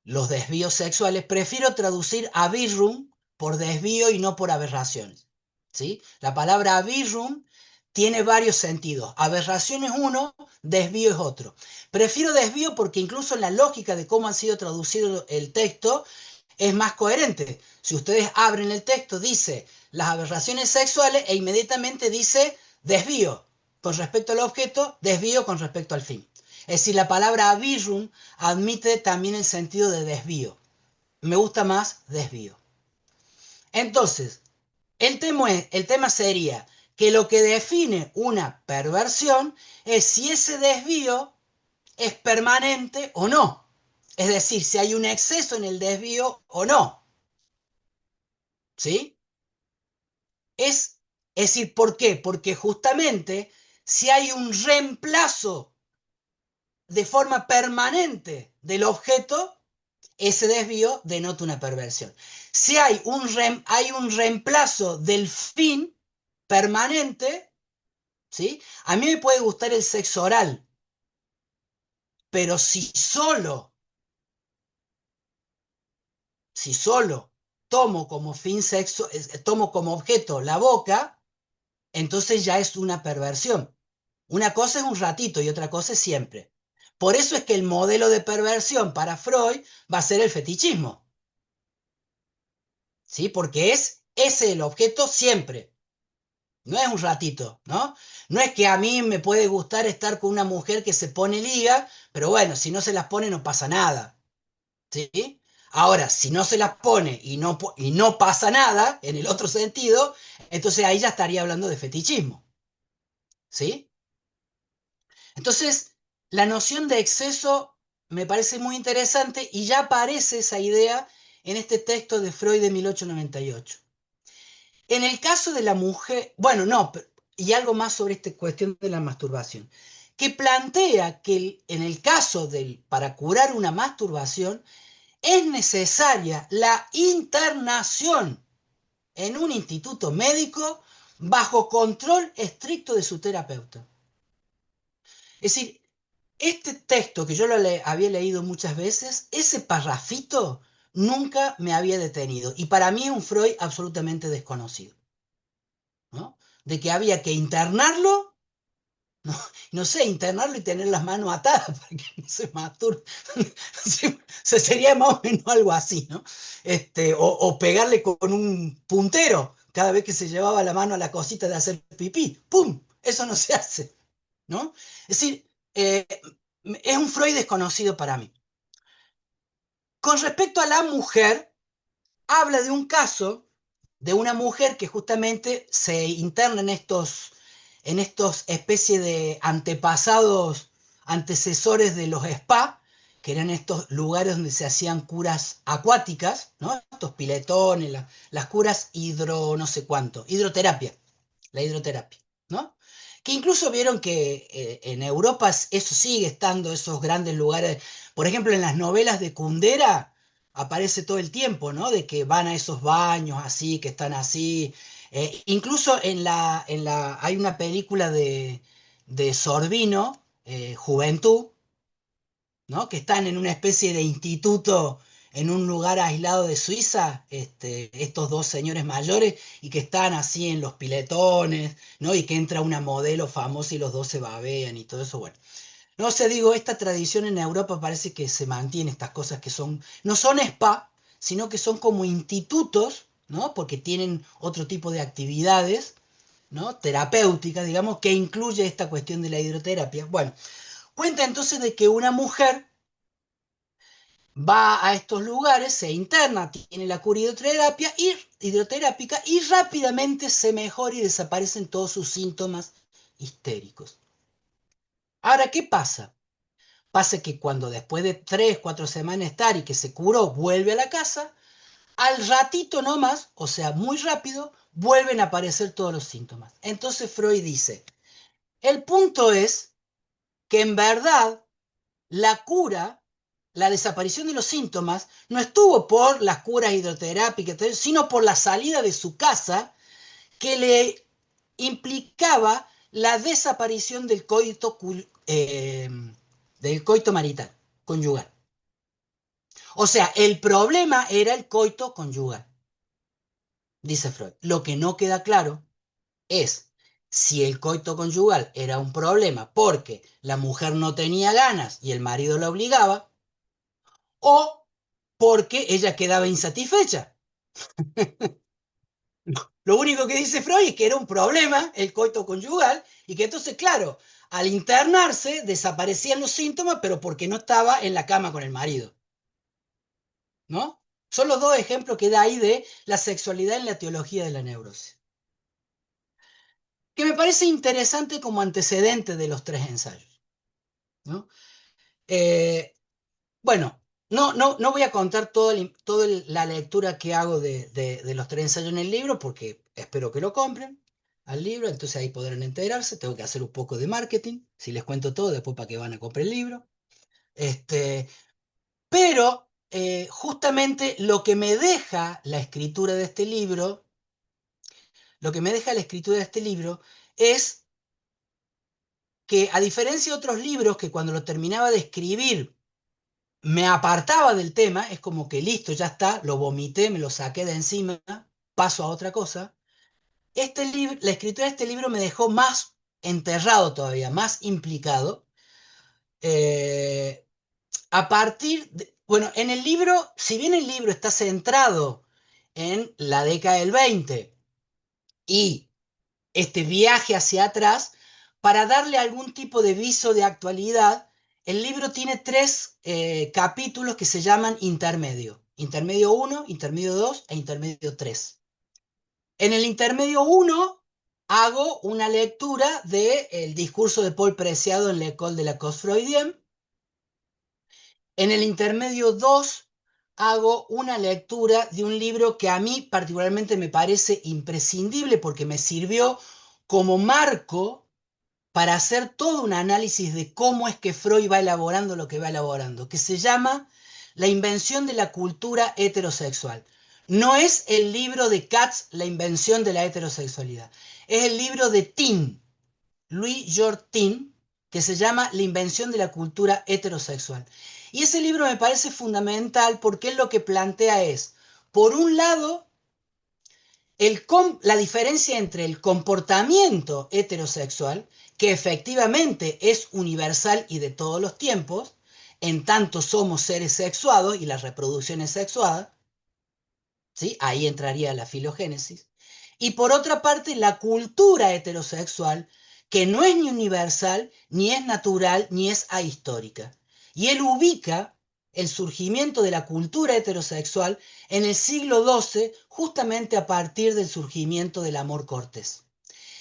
los desvíos sexuales, prefiero traducir aberrum por desvío y no por aberraciones, ¿sí? La palabra aberrum tiene varios sentidos. Aberración es uno, desvío es otro. Prefiero desvío porque incluso en la lógica de cómo ha sido traducido el texto, es más coherente. Si ustedes abren el texto, dice las aberraciones sexuales e inmediatamente dice desvío con respecto al objeto, desvío con respecto al fin. Es decir, la palabra aberrum admite también el sentido de desvío. Me gusta más desvío. Entonces, el tema sería que lo que define una perversión es si ese desvío es permanente o no. Es decir, si hay un exceso en el desvío o no. ¿Sí? Es decir, ¿por qué? Porque justamente si hay un reemplazo de forma permanente del objeto, ese desvío denota una perversión. Si hay un reemplazo del fin permanente, ¿sí? A mí me puede gustar el sexo oral, pero si solo tomo como fin sexo, tomo como objeto la boca, entonces ya es una perversión. Una cosa es un ratito y otra cosa es siempre. Por eso es que el modelo de perversión para Freud va a ser el fetichismo, ¿sí? Porque es ese el objeto siempre. No es un ratito, ¿no? No es que a mí me puede gustar estar con una mujer que se pone liga, pero bueno, si no se las pone no pasa nada, ¿sí? Ahora, si no se las pone y no pasa nada, en el otro sentido, entonces ahí ya estaría hablando de fetichismo, ¿sí? Entonces, la noción de exceso me parece muy interesante y ya aparece esa idea en este texto de Freud de 1898. En el caso de la mujer, bueno, no, y algo más sobre esta cuestión de la masturbación, que plantea que en el caso para curar una masturbación es necesaria la internación en un instituto médico bajo control estricto de su terapeuta. Es decir, este texto que yo había leído muchas veces, ese parrafito nunca me había detenido y para mí es un Freud absolutamente desconocido, ¿no? de que había que internarlo, no, no sé, internarlo y tener las manos atadas para que no se masturbe. Sería más o menos algo así, ¿no? O pegarle con un puntero cada vez que se llevaba la mano a la cosita de hacer pipí. ¡Pum! Eso no se hace, ¿no? Es decir, es un Freud desconocido para mí. Con respecto a la mujer, habla de un caso de una mujer que justamente se interna en estos especies de antepasados, antecesores de los spa, que eran estos lugares donde se hacían curas acuáticas, ¿no? Estos piletones, las curas no sé cuánto, la hidroterapia, ¿no? Que incluso vieron que en Europa eso sigue estando, esos grandes lugares, por ejemplo, en las novelas de Kundera aparece todo el tiempo, ¿no? De que van a esos baños así, que están así. Incluso hay una película de Sorbino, Juventud, ¿no? Que están en una especie de instituto en un lugar aislado de Suiza, estos dos señores mayores, y que están así en los piletones, ¿no? Y que entra una modelo famosa y los dos se babean y todo eso, bueno. No sé, digo, esta tradición en Europa parece que se mantiene estas cosas que son, no son spa, sino que son como institutos, ¿no? Porque tienen otro tipo de actividades, ¿no? Terapéuticas, digamos, que incluye esta cuestión de la hidroterapia. Bueno, cuenta entonces de que una mujer va a estos lugares, se interna, tiene la cura hidroterápica y rápidamente se mejora y desaparecen todos sus síntomas histéricos. Ahora, ¿qué pasa? Pasa que cuando después de 3, 4 semanas estar y que se curó, vuelve a la casa, al ratito nomás, o sea, muy rápido, vuelven a aparecer todos los síntomas. Entonces Freud dice, el punto es que en verdad la cura, la desaparición de los síntomas, no estuvo por las curas hidroterápicas, sino por la salida de su casa que le implicaba la desaparición del coito marital, conyugal. O sea, el problema era el coito conyugal, dice Freud. Lo que no queda claro es si el coito conyugal era un problema porque la mujer no tenía ganas y el marido la obligaba, o porque ella quedaba insatisfecha. Lo único que dice Freud es que era un problema el coito conyugal y que entonces, claro, al internarse desaparecían los síntomas, pero porque no estaba en la cama con el marido, ¿no? Son los dos ejemplos que da ahí de la sexualidad en la teología de la neurosis. Que me parece interesante como antecedente de los tres ensayos, ¿no? Eh, bueno, no voy a contar toda la lectura que hago de los tres ensayos en el libro, porque espero que lo compren al libro, entonces ahí podrán enterarse. Tengo que hacer un poco de marketing, si les cuento todo, después para que van a comprar el libro. Pero justamente lo que me deja la escritura de este libro, lo que me deja la escritura de este libro es que a diferencia de otros libros que cuando lo terminaba de escribir me apartaba del tema, es como que listo, ya está, lo vomité, me lo saqué de encima, paso a otra cosa. La escritura de este libro me dejó más enterrado todavía, más implicado. eh, bueno, en el libro, si bien el libro está centrado en la década del 20 y este viaje hacia atrás, para darle algún tipo de viso de actualidad, el libro tiene tres capítulos que se llaman intermedio. Intermedio 1, intermedio 2 e intermedio 3. En el intermedio 1 hago una lectura del discurso de Paul Preciado en L'École de la Cause Freudienne. En el intermedio 2 hago una lectura de un libro que a mí particularmente me parece imprescindible porque me sirvió como marco para hacer todo un análisis de cómo es que Freud va elaborando lo que va elaborando, que se llama La invención de la cultura heterosexual. No es el libro de Katz, La invención de la heterosexualidad, es el libro de Tin, Louis-Georges Tin, que se llama La invención de la cultura heterosexual. Y ese libro me parece fundamental porque él lo que plantea es, por un lado, la diferencia entre el comportamiento heterosexual, que efectivamente es universal y de todos los tiempos, en tanto somos seres sexuados y la reproducción es sexuada, ¿sí? Ahí entraría la filogénesis. Y por otra parte, la cultura heterosexual, que no es ni universal, ni es natural, ni es ahistórica. Y él ubica el surgimiento de la cultura heterosexual en el siglo XII, justamente a partir del surgimiento del amor cortés.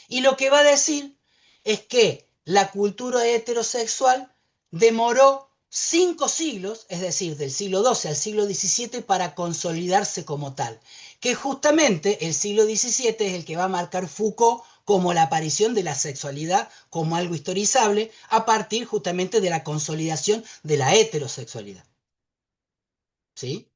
Y lo que va a decir es que la cultura heterosexual demoró 5 siglos, es decir, del siglo XII al siglo XVII, para consolidarse como tal. Que justamente el siglo XVII es el que va a marcar Foucault como la aparición de la sexualidad como algo historizable a partir justamente de la consolidación de la heterosexualidad. ¿Sí?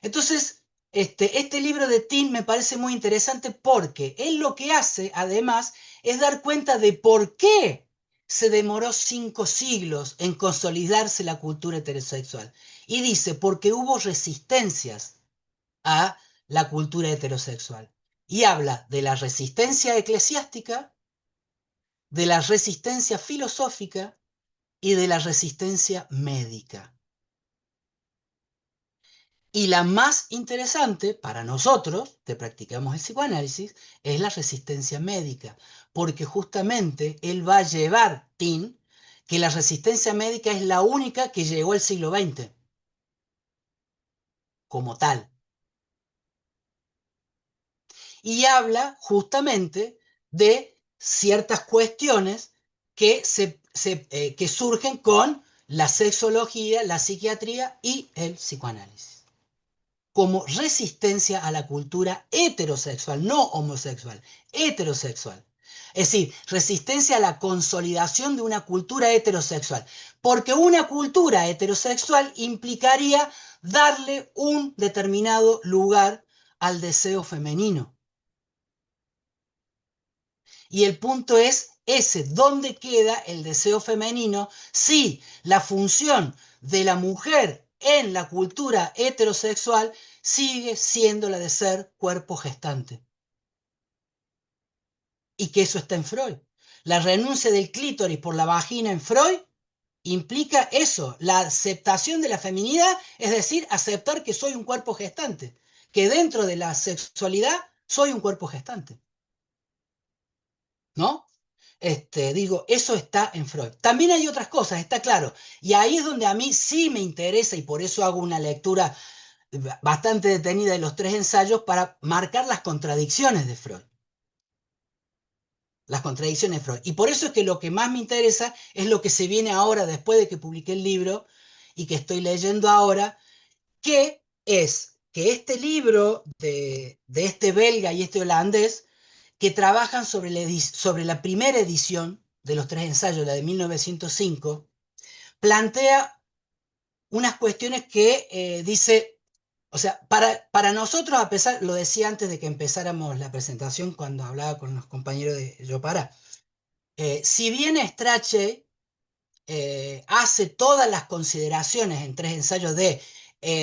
Entonces, este libro de Tim me parece muy interesante porque él lo que hace, además, es dar cuenta de por qué se demoró 5 siglos en consolidarse la cultura heterosexual. Y dice, porque hubo resistencias a la cultura heterosexual. Y habla de la resistencia eclesiástica, de la resistencia filosófica y de la resistencia médica. Y la más interesante para nosotros, que practicamos el psicoanálisis, es la resistencia médica, porque justamente él va a llevar, Tim, que la resistencia médica es la única que llegó al siglo XX, como tal. Y habla justamente de ciertas cuestiones que surgen con la sexología, la psiquiatría y el psicoanálisis, como resistencia a la cultura heterosexual, no homosexual, heterosexual. Es decir, resistencia a la consolidación de una cultura heterosexual, porque una cultura heterosexual implicaría darle un determinado lugar al deseo femenino. Y el punto es ese, ¿dónde queda el deseo femenino si la función de la mujer en la cultura heterosexual sigue siendo la de ser cuerpo gestante? Y que eso está en Freud. La renuncia del clítoris por la vagina en Freud implica eso, la aceptación de la feminidad, es decir, aceptar que soy un cuerpo gestante, que dentro de la sexualidad soy un cuerpo gestante. ¿No? Digo, eso está en Freud. También hay otras cosas, está claro. Y ahí es donde a mí sí me interesa y por eso hago una lectura bastante detenida de los 3 ensayos para marcar las contradicciones de Freud. Las contradicciones de Freud. Y por eso es que lo que más me interesa es lo que se viene ahora, después de que publiqué el libro y que estoy leyendo ahora, que es que este libro de este belga y este holandés, que trabajan sobre la primera edición de los 3 ensayos, la de 1905, plantea unas cuestiones que dice, o sea, para nosotros, a pesar, lo decía antes de que empezáramos la presentación cuando hablaba con los compañeros de Yopara, si bien Strachey hace todas las consideraciones en 3 ensayos de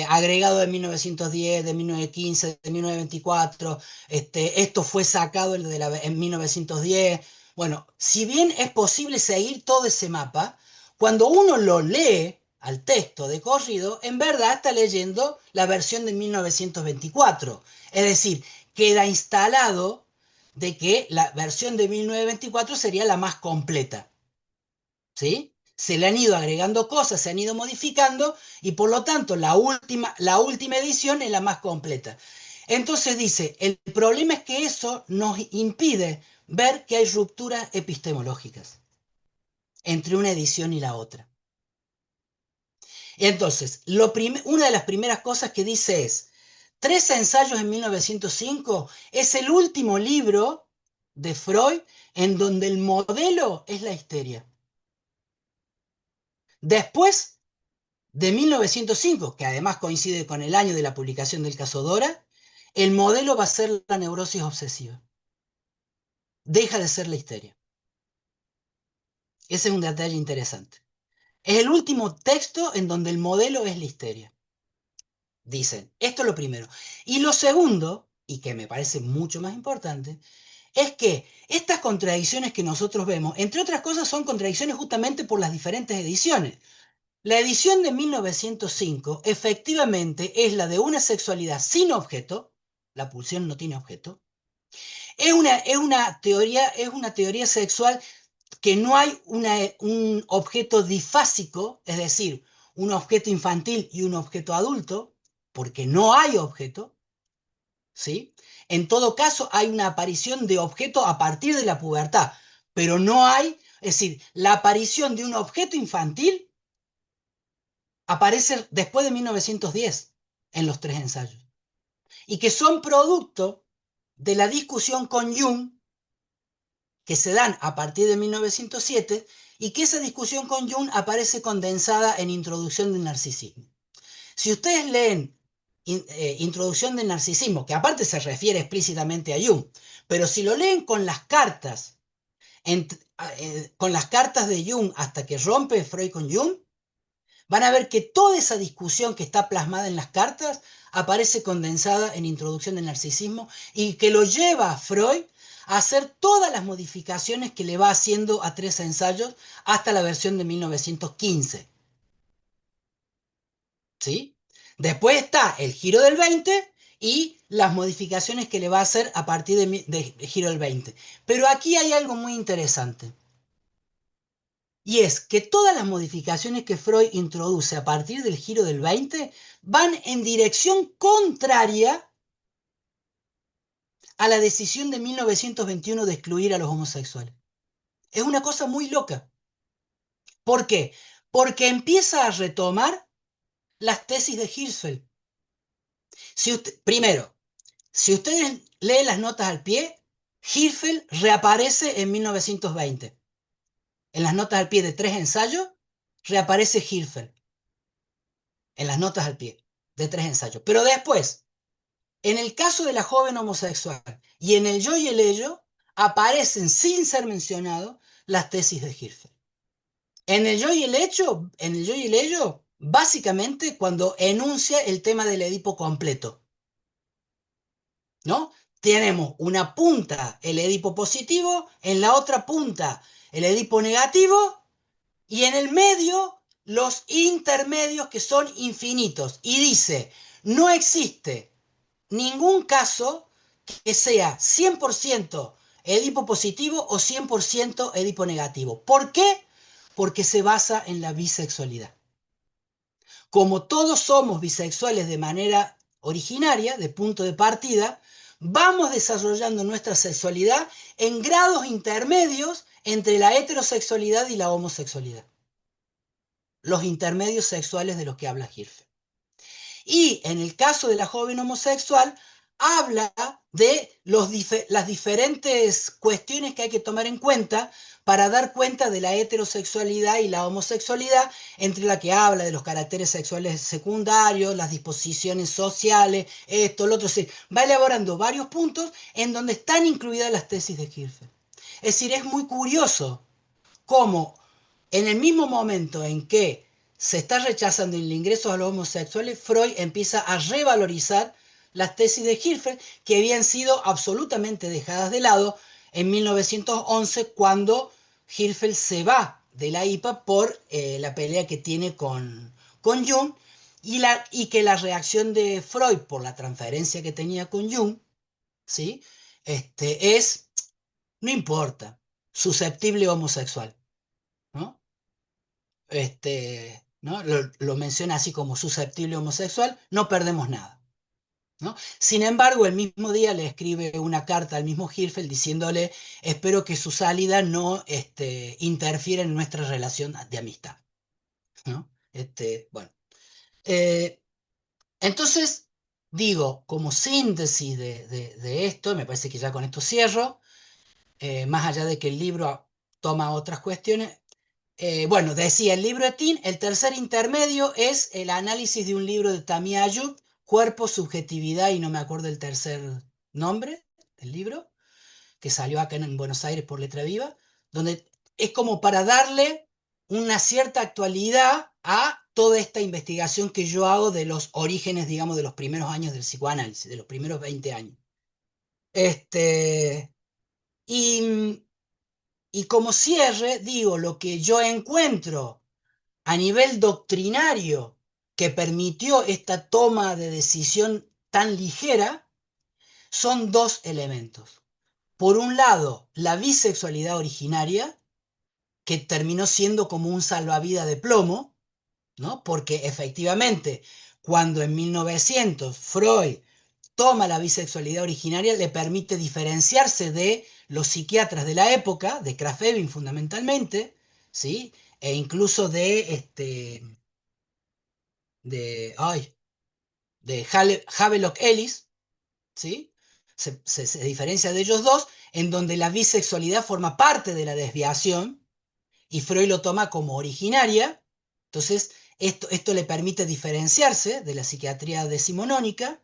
agregado de 1910, de 1915, de 1924, esto fue sacado en 1910. Bueno, si bien es posible seguir todo ese mapa, cuando uno lo lee al texto de corrido, en verdad está leyendo la versión de 1924. Es decir, queda instalado de que la versión de 1924 sería la más completa. ¿Sí? Se le han ido agregando cosas, se han ido modificando y por lo tanto la última edición es la más completa. Entonces dice, el problema es que eso nos impide ver que hay rupturas epistemológicas entre una edición y la otra. Entonces, una de las primeras cosas que dice es, 3 ensayos en 1905 es el último libro de Freud en donde el modelo es la histeria. Después de 1905, que además coincide con el año de la publicación del caso Dora, el modelo va a ser la neurosis obsesiva. Deja de ser la histeria. Ese es un detalle interesante. Es el último texto en donde el modelo es la histeria. Dicen, esto es lo primero. Y lo segundo y que me parece mucho más importante, es que estas contradicciones que nosotros vemos, entre otras cosas, son contradicciones justamente por las diferentes ediciones. La edición de 1905 efectivamente es la de una sexualidad sin objeto, la pulsión no tiene objeto, es una teoría sexual que no hay un objeto difásico, es decir, un objeto infantil y un objeto adulto, porque no hay objeto, ¿sí? En todo caso, hay una aparición de objeto a partir de la pubertad, pero no hay, es decir, la aparición de un objeto infantil aparece después de 1910 en los tres ensayos, y que son producto de la discusión con Jung que se dan a partir de 1907 y que esa discusión con Jung aparece condensada en Introducción del Narcisismo. Si ustedes leen Introducción del Narcisismo, que aparte se refiere explícitamente a Jung, pero si lo leen con las cartas de Jung hasta que rompe Freud con Jung, van a ver que toda esa discusión que está plasmada en las cartas aparece condensada en Introducción del Narcisismo y que lo lleva a Freud a hacer todas las modificaciones que le va haciendo a tres ensayos hasta la versión de 1915. ¿Sí? Después está el giro del 20 y las modificaciones que le va a hacer a partir de giro del 20. Pero aquí hay algo muy interesante. Y es que todas las modificaciones que Freud introduce a partir del giro del 20 van en dirección contraria a la decisión de 1921 de excluir a los homosexuales. Es una cosa muy loca. ¿Por qué? Porque empieza a retomar las tesis de Hirschfeld. Primero, si ustedes leen las notas al pie, Hirschfeld reaparece en 1920. En las notas al pie de tres ensayos, reaparece Hirschfeld. En las notas al pie de tres ensayos. Pero después, en el caso de la joven homosexual y en el yo y el ello, aparecen sin ser mencionados las tesis de Hirschfeld. En el yo y el hecho, en el yo y el ello, básicamente cuando enuncia el tema del Edipo completo, ¿no? Tenemos una punta el Edipo positivo, en la otra punta el Edipo negativo y en el medio los intermedios que son infinitos. Y dice, no existe ningún caso que sea 100% Edipo positivo o 100% Edipo negativo. ¿Por qué? Porque se basa en la bisexualidad. Como todos somos bisexuales de manera originaria, de punto de partida, vamos desarrollando nuestra sexualidad en grados intermedios entre la heterosexualidad y la homosexualidad. Los intermedios sexuales de los que habla Hirschfeld. Y en el caso de la joven homosexual, habla de las diferentes cuestiones que hay que tomar en cuenta para dar cuenta de la heterosexualidad y la homosexualidad, entre la que habla de los caracteres sexuales secundarios, las disposiciones sociales, esto, lo otro. Va elaborando varios puntos en donde están incluidas las tesis de Hirschfeld. Es decir, es muy curioso cómo en el mismo momento en que se está rechazando el ingreso a los homosexuales, Freud empieza a revalorizar las tesis de Hirschfeld que habían sido absolutamente dejadas de lado en 1911 cuando Hirschfeld se va de la IPA por la pelea que tiene con Jung y que la reacción de Freud por la transferencia que tenía con Jung, ¿sí? Es, no importa, susceptible homosexual, ¿no? ¿No? Lo menciona así como susceptible homosexual, no perdemos nada, ¿no? Sin embargo, el mismo día le escribe una carta al mismo Hirschfeld diciéndole, espero que su salida no interfiera en nuestra relación de amistad, ¿no? Bueno. Eh, entonces, digo, como síntesis de esto, me parece que ya con esto cierro, más allá de que el libro toma otras cuestiones, bueno, decía el libro de Tin, el tercer intermedio es el análisis de un libro de Tamia Ayub, Cuerpo, Subjetividad, y no me acuerdo el tercer nombre del libro, que salió acá en Buenos Aires por Letra Viva, donde es como para darle una cierta actualidad a toda esta investigación que yo hago de los orígenes, digamos, de los primeros años del psicoanálisis, de los primeros 20 años. Este, y, y como cierre, digo, lo que yo encuentro a nivel doctrinario que permitió esta toma de decisión tan ligera son dos elementos. Por un lado, la bisexualidad originaria, que terminó siendo como un salvavidas de plomo, ¿no? Porque efectivamente, cuando en 1900 Freud toma la bisexualidad originaria, le permite diferenciarse de los psiquiatras de la época, de Krafft-Ebing fundamentalmente, ¿sí? E incluso ay, de Havelock Ellis, ¿sí? Se diferencia de ellos dos, en donde la bisexualidad forma parte de la desviación y Freud lo toma como originaria. Entonces, esto le permite diferenciarse de la psiquiatría decimonónica,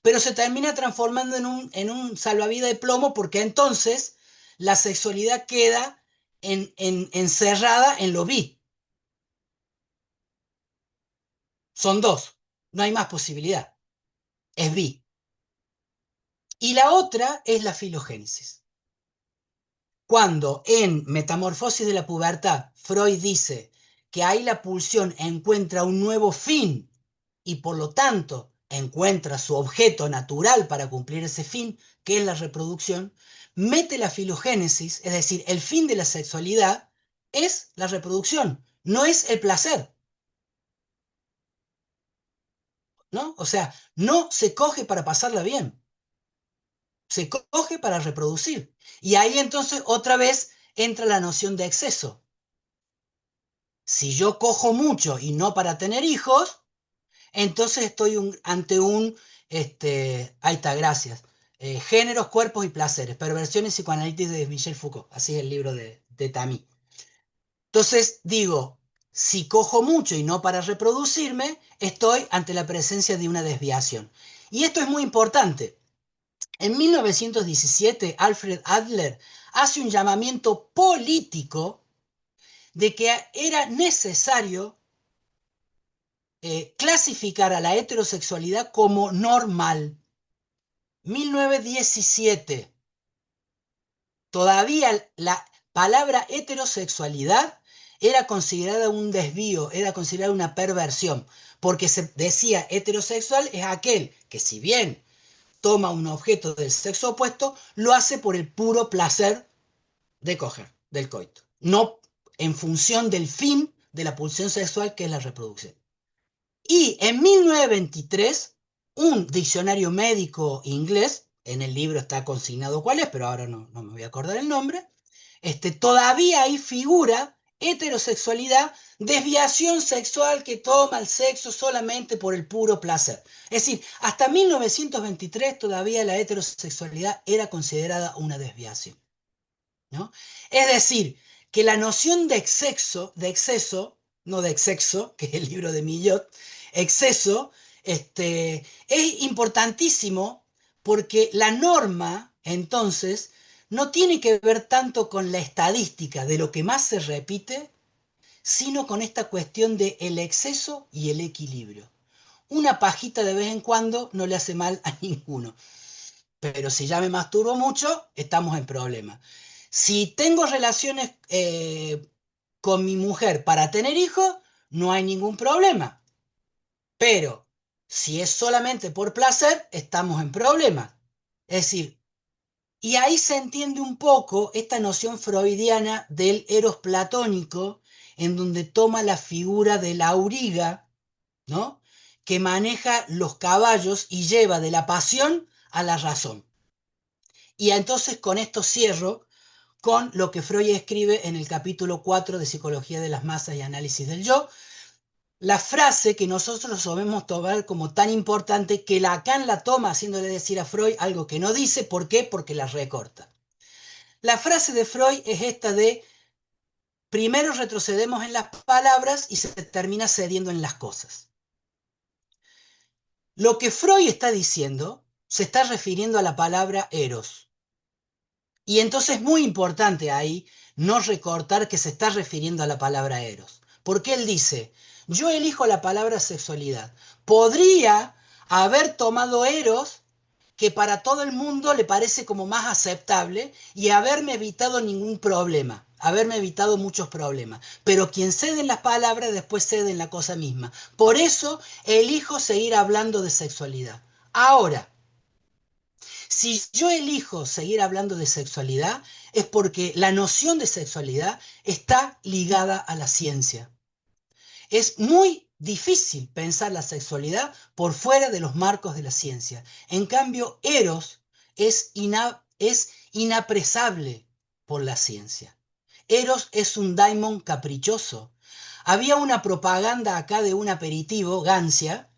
pero se termina transformando en un salvavidas de plomo porque entonces la sexualidad queda encerrada en lo bi. Son dos, no hay más posibilidad, es bi. Y la otra es la filogénesis. Cuando en Metamorfosis de la pubertad Freud dice que ahí la pulsión encuentra un nuevo fin y por lo tanto encuentra su objeto natural para cumplir ese fin, que es la reproducción, mete la filogénesis, es decir, el fin de la sexualidad es la reproducción, no es el placer, ¿no? O sea, no se coge para pasarla bien, se coge para reproducir. Y ahí entonces otra vez entra la noción de exceso. Si yo cojo mucho y no para tener hijos, entonces estoy ante ahí está, gracias. Géneros, cuerpos y placeres, perversiones psicoanalíticas de Michel Foucault, así es el libro de Tamí. Entonces digo, si cojo mucho y no para reproducirme, estoy ante la presencia de una desviación. Y esto es muy importante. En 1917, Alfred Adler hace un llamamiento político de que era necesario clasificar a la heterosexualidad como normal. 1917. Todavía la palabra heterosexualidad era considerada un desvío, era considerada una perversión, porque se decía heterosexual es aquel que si bien toma un objeto del sexo opuesto, lo hace por el puro placer de coger, del coito, no en función del fin de la pulsión sexual que es la reproducción. Y en 1923, un diccionario médico inglés, en el libro está consignado cuál es, pero ahora no me voy a acordar el nombre, todavía ahí figura heterosexualidad, desviación sexual que toma el sexo solamente por el puro placer. Es decir, hasta 1923 todavía la heterosexualidad era considerada una desviación, ¿no? Es decir, que la noción de exceso, no de exceso, que es el libro de Millot, exceso, es importantísimo porque la norma, entonces, no tiene que ver tanto con la estadística de lo que más se repite, sino con esta cuestión de el exceso y el equilibrio. Una pajita de vez en cuando no le hace mal a ninguno, pero si ya me masturbo mucho, estamos en problemas. Si tengo relaciones con mi mujer para tener hijos, no hay ningún problema. Pero si es solamente por placer, estamos en problemas. Es decir, y ahí se entiende un poco esta noción freudiana del eros platónico, en donde toma la figura del auriga, ¿no? Que maneja los caballos y lleva de la pasión a la razón. Y entonces con esto cierro con lo que Freud escribe en el capítulo 4 de Psicología de las Masas y Análisis del Yo, la frase que nosotros sabemos tomar como tan importante que Lacan la toma haciéndole decir a Freud algo que no dice. ¿Por qué? Porque la recorta. La frase de Freud es esta de primero retrocedemos en las palabras y se termina cediendo en las cosas. Lo que Freud está diciendo se está refiriendo a la palabra eros. Y entonces es muy importante ahí no recortar que se está refiriendo a la palabra eros. Porque él dice, yo elijo la palabra sexualidad. Podría haber tomado eros que para todo el mundo le parece como más aceptable y haberme evitado ningún problema, haberme evitado muchos problemas. Pero quien cede en las palabras después cede en la cosa misma. Por eso elijo seguir hablando de sexualidad. Ahora, si yo elijo seguir hablando de sexualidad, es porque la noción de sexualidad está ligada a la ciencia. Es muy difícil pensar la sexualidad por fuera de los marcos de la ciencia. En cambio, Eros es inapresable por la ciencia. Eros es un daimon caprichoso. Había una propaganda acá de un aperitivo, Gancia,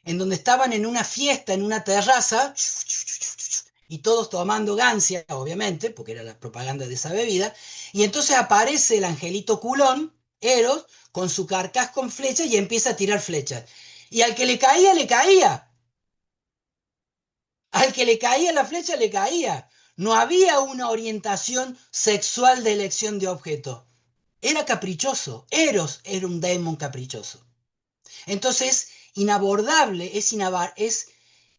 en donde estaban en una fiesta, en una terraza, y todos tomando gancia, obviamente, porque era la propaganda de esa bebida, y entonces aparece el angelito culón, Eros, con su carcaj con flechas y empieza a tirar flechas. Y al que le caía, le caía. Al que le caía la flecha, le caía. No había una orientación sexual de elección de objeto. Era caprichoso. Eros era un demon caprichoso. Entonces, inabordable, es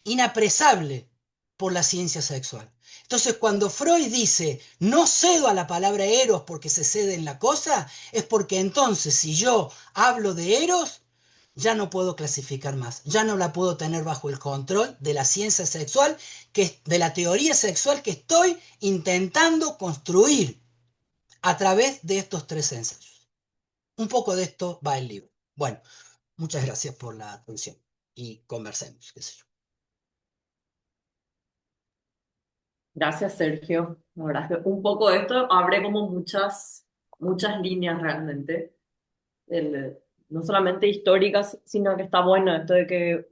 inapresable por la ciencia sexual. Entonces, cuando Freud dice, no cedo a la palabra eros porque se cede en la cosa, es porque entonces, si yo hablo de eros, ya no puedo clasificar más, ya no la puedo tener bajo el control de la ciencia sexual, de la teoría sexual que estoy intentando construir a través de estos tres ensayos. Un poco de esto va el libro. Bueno, muchas gracias por la atención y conversemos, qué sé yo. Gracias, Sergio. La verdad es que un poco de esto abre como muchas líneas realmente. No solamente históricas, sino que está bueno esto de que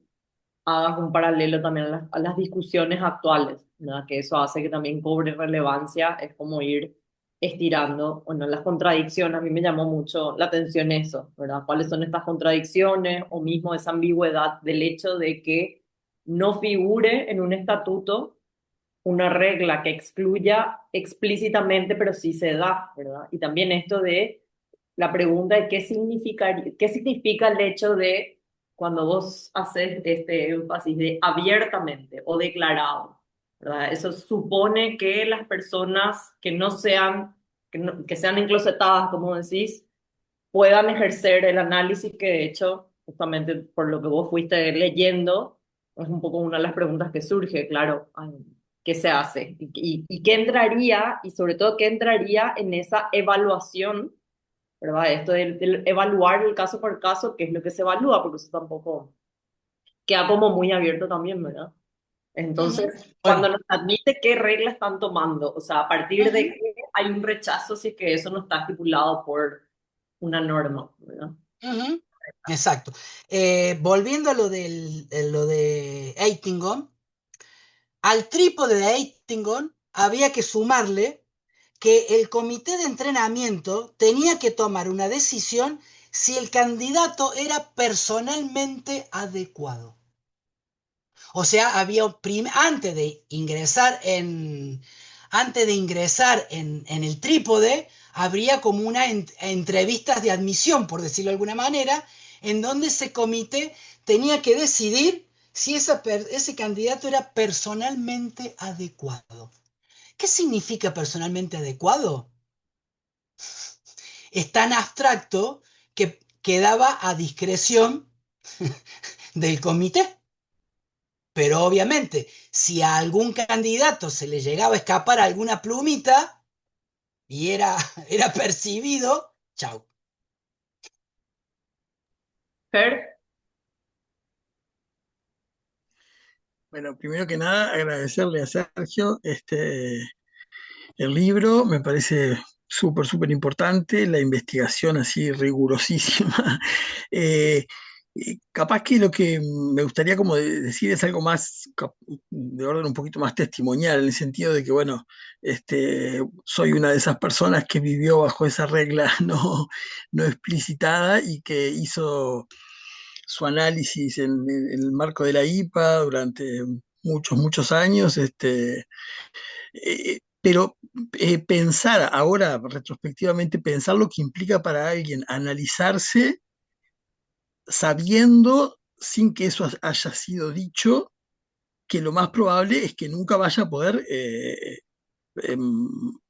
hagas un paralelo también a las discusiones actuales, ¿verdad? Que eso hace que también cobre relevancia, es como ir estirando, bueno, las contradicciones, a mí me llamó mucho la atención eso, ¿verdad? ¿Cuáles son estas contradicciones o mismo esa ambigüedad del hecho de que no figure en un estatuto una regla que excluya explícitamente, pero sí se da, ¿verdad? Y también esto de la pregunta de qué significa el hecho de cuando vos haces este énfasis de abiertamente o declarado, ¿verdad? Eso supone que las personas que no sean, que sean enclosetadas, como decís, puedan ejercer el análisis que de hecho, justamente por lo que vos fuiste leyendo, es un poco una de las preguntas que surge, claro, ay, ¿qué se hace? Y qué entraría, y sobre todo qué entraría en esa evaluación, ¿verdad? Esto del evaluar el caso por caso, qué es lo que se evalúa, porque eso tampoco queda como muy abierto también, ¿verdad? Ujú. Entonces, cuando Bueno, nos admite qué reglas están tomando, o sea, a partir de ujú, que hay un rechazo si es que eso no está estipulado por una norma, ¿verdad? ujú. Exacto. Volviendo a lo de Eitingon, al trípode de Eitingon había que sumarle que el comité de entrenamiento tenía que tomar una decisión si el candidato era personalmente adecuado. O sea, antes de ingresar en el trípode, habría como una entrevistas de admisión, por decirlo de alguna manera, en donde ese comité tenía que decidir si ese candidato era personalmente adecuado. ¿Qué significa personalmente adecuado? Es tan abstracto que quedaba a discreción del comité. Pero obviamente, si a algún candidato se le llegaba a escapar alguna plumita y era percibido, chau. Fer, Bueno, primero que nada, agradecerle a Sergio el libro, me parece súper, súper importante, la investigación así rigurosísima. Eh, y capaz que lo que me gustaría como decir es algo más de orden un poquito más testimonial, en el sentido de que, bueno, soy una de esas personas que vivió bajo esa regla no explicitada y que hizo su análisis en el marco de la IPA durante muchos, muchos años, pero pensar ahora, retrospectivamente, pensar lo que implica para alguien analizarse sabiendo, sin que eso haya sido dicho, que lo más probable es que nunca vaya a poder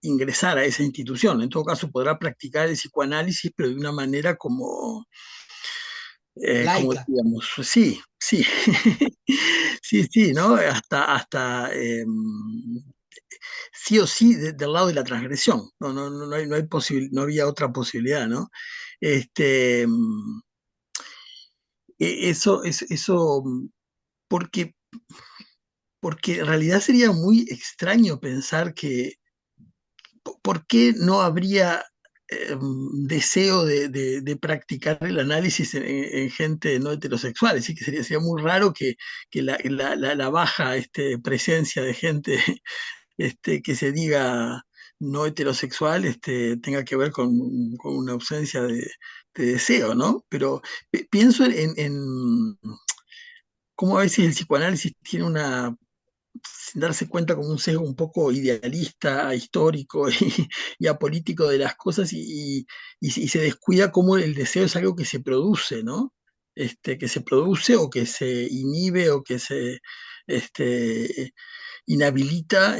ingresar a esa institución. En todo caso, podrá practicar el psicoanálisis, pero de una manera como Laica. digamos, sí, sí, sí, sí, ¿no? Sí o sí del lado de la transgresión. No había otra posibilidad, ¿no? Este, eso, porque, porque en realidad sería muy extraño pensar que, ¿por qué no habría deseo de practicar el análisis en gente no heterosexual? Así que sería muy raro que la baja presencia de gente que se diga no heterosexual tenga que ver con una ausencia de deseo, ¿no? Pero pienso en cómo a veces el psicoanálisis tiene sin darse cuenta, como un sesgo un poco idealista, histórico y apolítico de las cosas y se descuida cómo el deseo es algo que se produce, ¿no? Que se produce o que se inhibe o que se inhabilita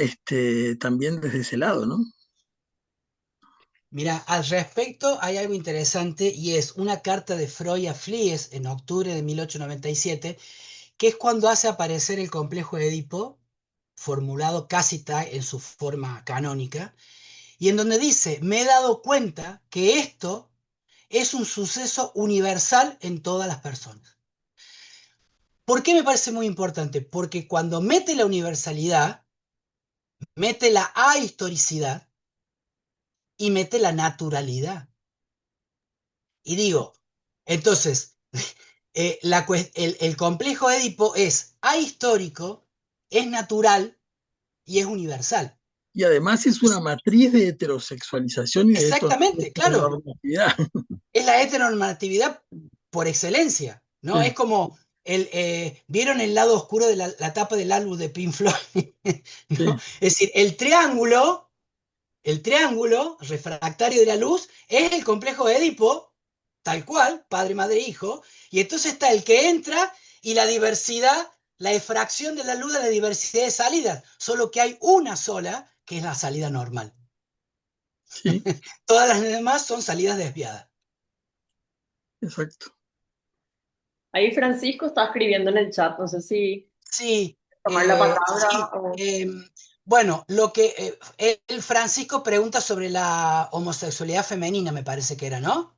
también desde ese lado, ¿no? Mira, al respecto hay algo interesante y es una carta de Freud a Flies en octubre de 1897, que es cuando hace aparecer el complejo de Edipo, formulado casi en su forma canónica, y en donde dice, me he dado cuenta que esto es un suceso universal en todas las personas. ¿Por qué me parece muy importante? Porque cuando mete la universalidad, mete la ahistoricidad y mete la naturalidad. Y digo, entonces, el complejo de Edipo es ahistórico, es natural y es universal. Y además es una matriz de heterosexualización y de Exactamente, claro. heteronormatividad. Es la heteronormatividad por excelencia, ¿no? Es como ¿vieron el lado oscuro de la tapa del álbum de Pink Floyd? ¿No? Sí, Es decir, el triángulo refractario de la luz es el complejo de Edipo, tal cual, padre, madre, hijo, y entonces está el que entra y la diversidad, la efracción de la luz de la diversidad de salidas, solo que hay una sola, que es la salida normal. sí, Todas las demás son salidas desviadas. exacto. Ahí Francisco está escribiendo en el chat, no sé si Sí, tomar la palabra sí. o... Bueno, el Francisco pregunta sobre la homosexualidad femenina, me parece que era, ¿no?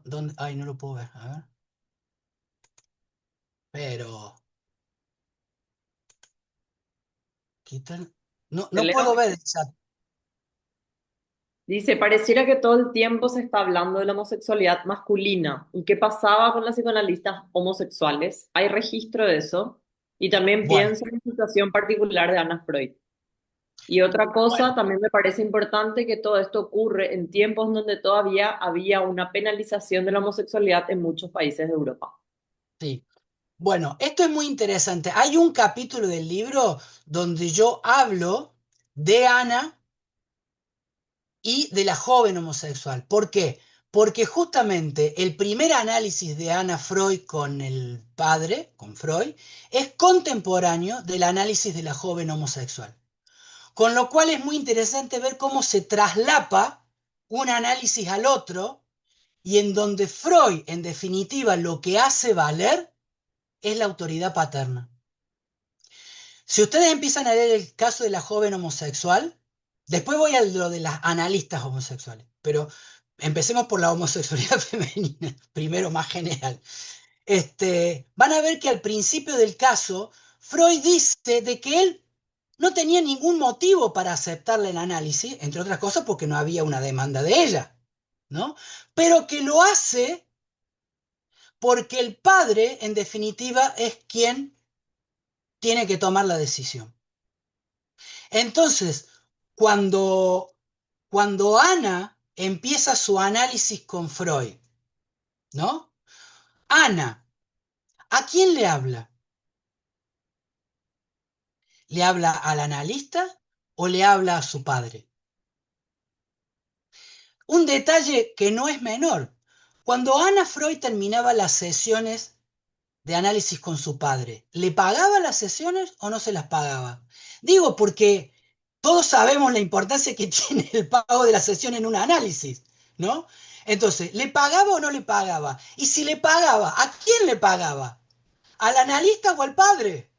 ¿Dónde? Ay, no lo puedo ver, a ver. Pero, ¿qué tal? No, ¿Te no puedo leo? ver el chat. Dice, pareciera que todo el tiempo se está hablando de la homosexualidad masculina. ¿Y qué pasaba con las psicoanalistas homosexuales? ¿Hay registro de eso? Y también Bueno, pienso en la situación particular de Anna Freud. Y otra cosa, bueno, también me parece importante que todo esto ocurre en tiempos donde todavía había una penalización de la homosexualidad en muchos países de Europa. sí. Bueno, esto es muy interesante. Hay un capítulo del libro donde yo hablo de Ana y de la joven homosexual. ¿Por qué? Porque justamente el primer análisis de Ana Freud con el padre, con Freud, es contemporáneo del análisis de la joven homosexual. Con lo cual es muy interesante ver cómo se traslapa un análisis al otro y en donde Freud, en definitiva, lo que hace valer es la autoridad paterna. Si ustedes empiezan a leer el caso de la joven homosexual, después voy a lo de las analistas homosexuales, pero empecemos por la homosexualidad femenina, primero más general. Van a ver que al principio del caso, Freud dice de que él no tenía ningún motivo para aceptarle el análisis, entre otras cosas porque no había una demanda de ella, ¿no? Pero que lo hace porque el padre, en definitiva, es quien tiene que tomar la decisión. Entonces, cuando, cuando Ana empieza su análisis con Freud, ¿no? Ana, ¿a quién le habla? ¿Le habla al analista o le habla a su padre? Un detalle que no es menor. Cuando Ana Freud terminaba las sesiones de análisis con su padre? ¿Le pagaba las sesiones o no se las pagaba? Digo, porque todos sabemos la importancia que tiene el pago de la sesión en un análisis, ¿no? Entonces, ¿le pagaba o no le pagaba? Y si le pagaba, ¿a quién le pagaba? ¿Al analista o al padre?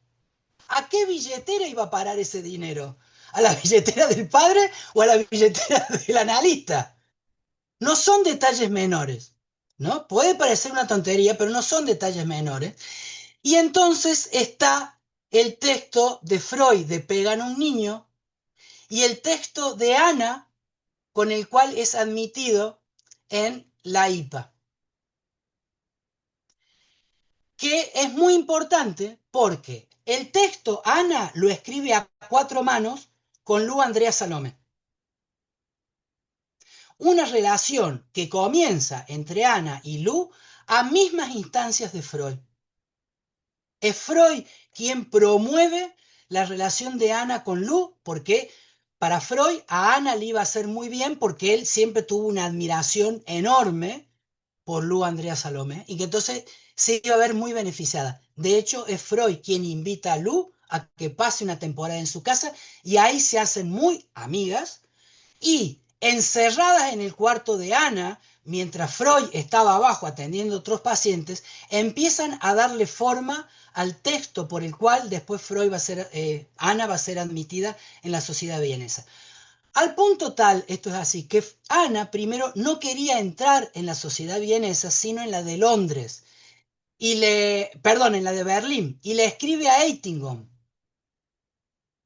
¿A qué billetera iba a parar ese dinero? ¿A la billetera del padre o a la billetera del analista? No son detalles menores, ¿no? Puede parecer una tontería, pero no son detalles menores. Y entonces está el texto de Freud de Pegan a un niño y el texto de Ana con el cual es admitido en la IPA, que es muy importante porque el texto Ana lo escribe a cuatro manos con Lu Andrea Salomé. Una relación que comienza entre Ana y Lu a mismas instancias de Freud. Es Freud quien promueve la relación de Ana con Lu, porque para Freud a Ana le iba a hacer muy bien porque él siempre tuvo una admiración enorme por Lu Andrea Salomé y que entonces se iba a ver muy beneficiada. De hecho, es Freud quien invita a Lu a que pase una temporada en su casa y ahí se hacen muy amigas y encerradas en el cuarto de Ana, mientras Freud estaba abajo atendiendo a otros pacientes, empiezan a darle forma al texto por el cual después Ana va a ser admitida en la sociedad vienesa. Al punto tal, esto es así, que Ana primero no quería entrar en la sociedad vienesa, sino en la de Londres, perdón, en la de Berlín, y le escribe a Eitingon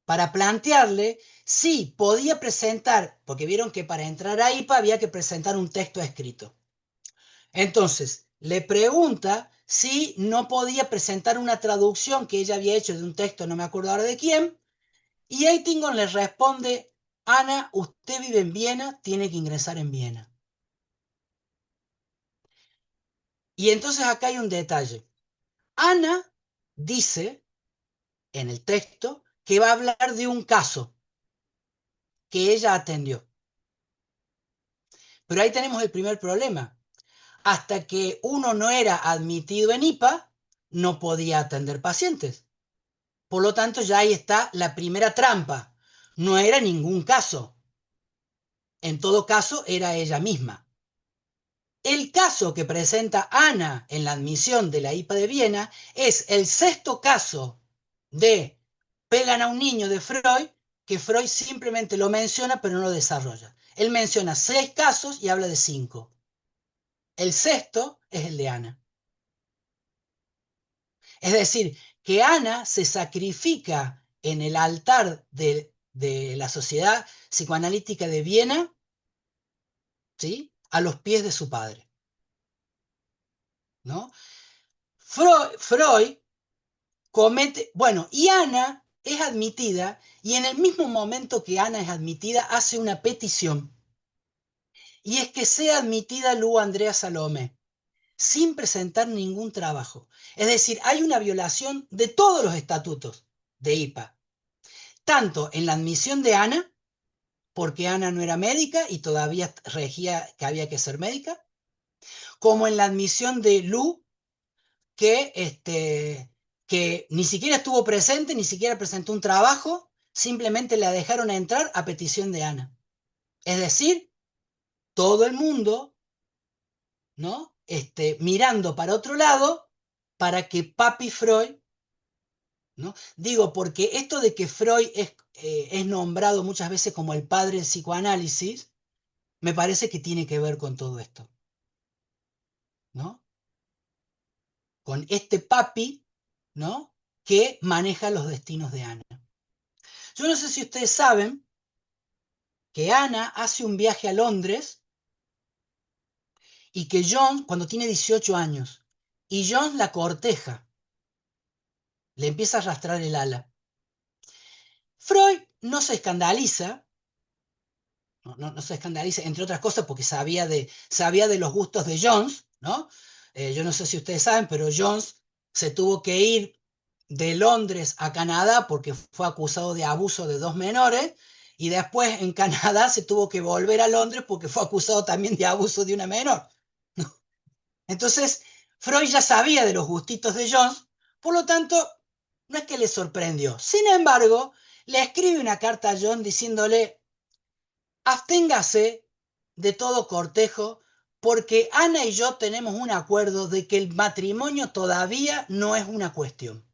para plantearle si podía presentar, porque vieron que para entrar a IPA había que presentar un texto escrito. Entonces, le pregunta si no podía presentar una traducción que ella había hecho de un texto, no me acuerdo ahora de quién, y Eitingon le responde: Ana, usted vive en Viena, tiene que ingresar en Viena. Y entonces acá hay un detalle. Ana dice en el texto que va a hablar de un caso que ella atendió. Pero ahí tenemos el primer problema. Hasta que uno no era admitido en IPA, no podía atender pacientes. Por lo tanto, ya ahí está la primera trampa. No era ningún caso. En todo caso, era ella misma. El caso que presenta Ana en la admisión de la IPA de Viena es el sexto caso de Pegan a un niño de Freud, que Freud simplemente lo menciona pero no lo desarrolla. Él menciona 6 casos y habla de 5. El sexto es el de Ana. Es decir, que Ana se sacrifica en el altar de la Sociedad Psicoanalítica de Viena, ¿sí?, a los pies de su padre, ¿no? Freud comete, bueno, y Ana es admitida, y en el mismo momento que Ana es admitida, hace una petición, y es que sea admitida Lu Andrea Salomé, sin presentar ningún trabajo. Es decir, hay una violación de todos los estatutos de IPA, tanto en la admisión de Ana, porque Ana no era médica y todavía regía que había que ser médica, como en la admisión de Lu, que ni siquiera estuvo presente, ni siquiera presentó un trabajo, simplemente la dejaron entrar a petición de Ana. Es decir, todo el mundo, ¿no?, mirando para otro lado para que Papi Freud, ¿no? Digo, porque esto de que Freud es nombrado muchas veces como el padre del psicoanálisis, me parece que tiene que ver con todo esto, ¿no? Con este papi, ¿no?, que maneja los destinos de Ana. Yo no sé si ustedes saben que Ana hace un viaje a Londres y que John, cuando tiene 18 años, y John la corteja, le empieza a arrastrar el ala. Freud no se escandaliza, no se escandaliza, entre otras cosas, porque sabía de los gustos de Jones, ¿no? Yo no sé si ustedes saben, pero Jones se tuvo que ir de Londres a Canadá porque fue acusado de abuso de 2 menores, y después en Canadá se tuvo que volver a Londres porque fue acusado también de abuso de una menor. Entonces, Freud ya sabía de los gustitos de Jones, por lo tanto, no es que le sorprendió. Sin embargo, le escribe una carta a Jones diciéndole, absténgase de todo cortejo porque Ana y yo tenemos un acuerdo de que el matrimonio todavía no es una cuestión.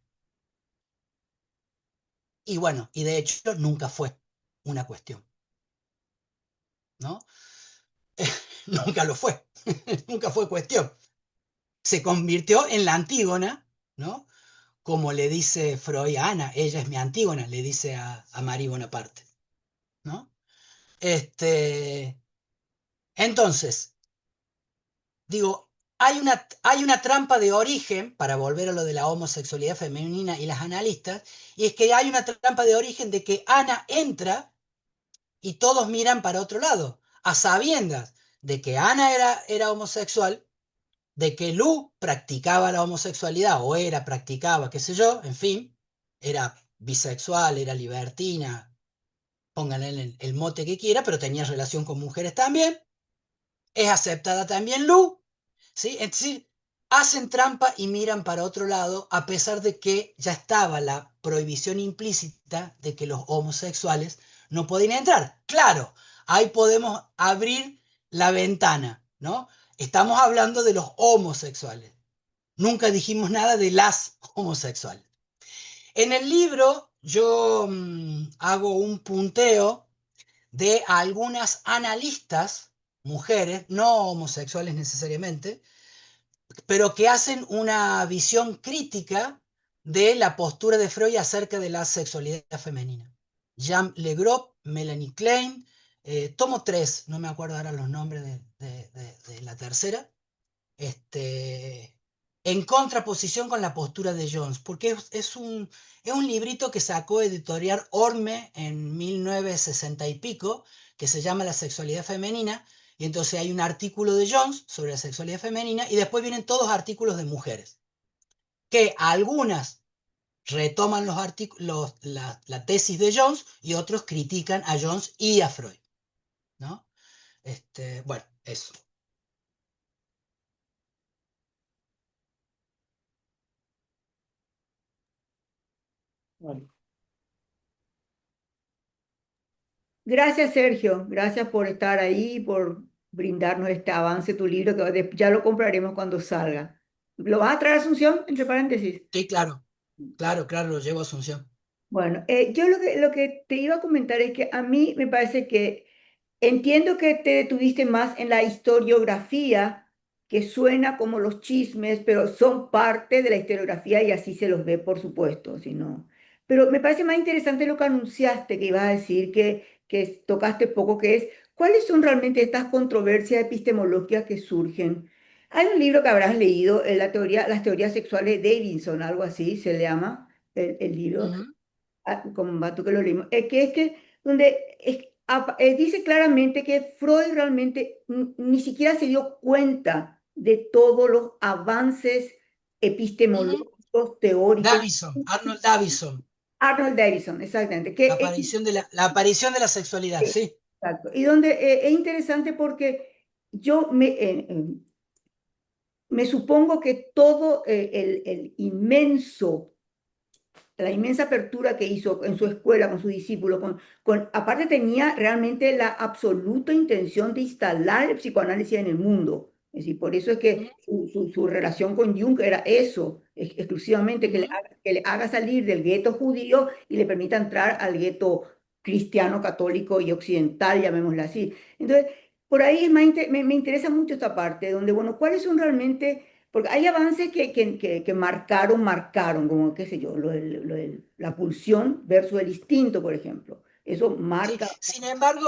Y bueno, y de hecho nunca fue una cuestión, ¿no? Nunca lo fue, nunca fue cuestión. Se convirtió en la Antígona, ¿no? Como le dice Freud a Ana, ella es mi Antígona, le dice a Marie Bonaparte, ¿no? Entonces, digo, hay una trampa de origen, para volver a lo de la homosexualidad femenina y las analistas, y es que hay una trampa de origen de que Ana entra y todos miran para otro lado, a sabiendas de que Ana era homosexual, de que Lu practicaba la homosexualidad, o practicaba, qué sé yo, en fin, era bisexual, era libertina, pónganle el mote que quiera, pero tenía relación con mujeres también, es aceptada también Lu, ¿sí? Es decir, hacen trampa y miran para otro lado, a pesar de que ya estaba la prohibición implícita de que los homosexuales no podían entrar. Claro, ahí podemos abrir la ventana, ¿no? Estamos hablando de los homosexuales. Nunca dijimos nada de las homosexuales. En el libro yo hago un punteo de algunas analistas, mujeres, no homosexuales necesariamente, pero que hacen una visión crítica de la postura de Freud acerca de la sexualidad femenina. Jean Le Gros, Melanie Klein, tomo tres, no me acuerdo ahora los nombres de la tercera, en contraposición con la postura de Jones, porque es un librito que sacó Editorial Orme en 1960 y pico, que se llama La sexualidad femenina, y entonces hay un artículo de Jones sobre la sexualidad femenina, y después vienen todos artículos de mujeres, que algunas retoman la tesis de Jones y otros critican a Jones y a Freud, ¿no? Bueno, eso. Bueno, Gracias, Sergio. Gracias por estar ahí, por brindarnos este avance de tu libro, que ya lo compraremos cuando salga. ¿Lo vas a traer a Asunción, entre paréntesis? Sí, claro, claro, claro, lo llevo a Asunción. Bueno, yo lo que te iba a comentar es que a mí me parece que entiendo que te detuviste más en la historiografía, que suena como los chismes, pero son parte de la historiografía y así se los ve, por supuesto, si no. Pero me parece más interesante lo que anunciaste, que ibas a decir, que tocaste poco, que es, ¿cuáles son realmente estas controversias epistemológicas que surgen? Hay un libro que habrás leído, las teorías sexuales de Davidson, algo así se le llama el libro, Ujú, como va tú que lo leímos, que donde dice claramente que Freud realmente ni siquiera se dio cuenta de todos los avances ujú. epistemológicos, teóricos. Davison, Arnold Davison, Arnold Davidson, exactamente, la aparición de la sexualidad, sí. exacto, y donde es interesante porque yo me supongo que todo el inmenso la inmensa apertura que hizo en su escuela con sus discípulos, aparte tenía realmente la absoluta intención de instalar el psicoanálisis en el mundo. Es decir, por eso es Ujú, que su relación con Jung era eso, exclusivamente ujú, que le haga salir del gueto judío y le permita entrar al gueto cristiano, católico y occidental, llamémoslo así. Entonces, por ahí me interesa mucho esta parte, donde, bueno, ¿cuáles son realmente porque hay avances que marcaron, como qué sé yo, la pulsión versus el instinto, por ejemplo. Eso sí. marca.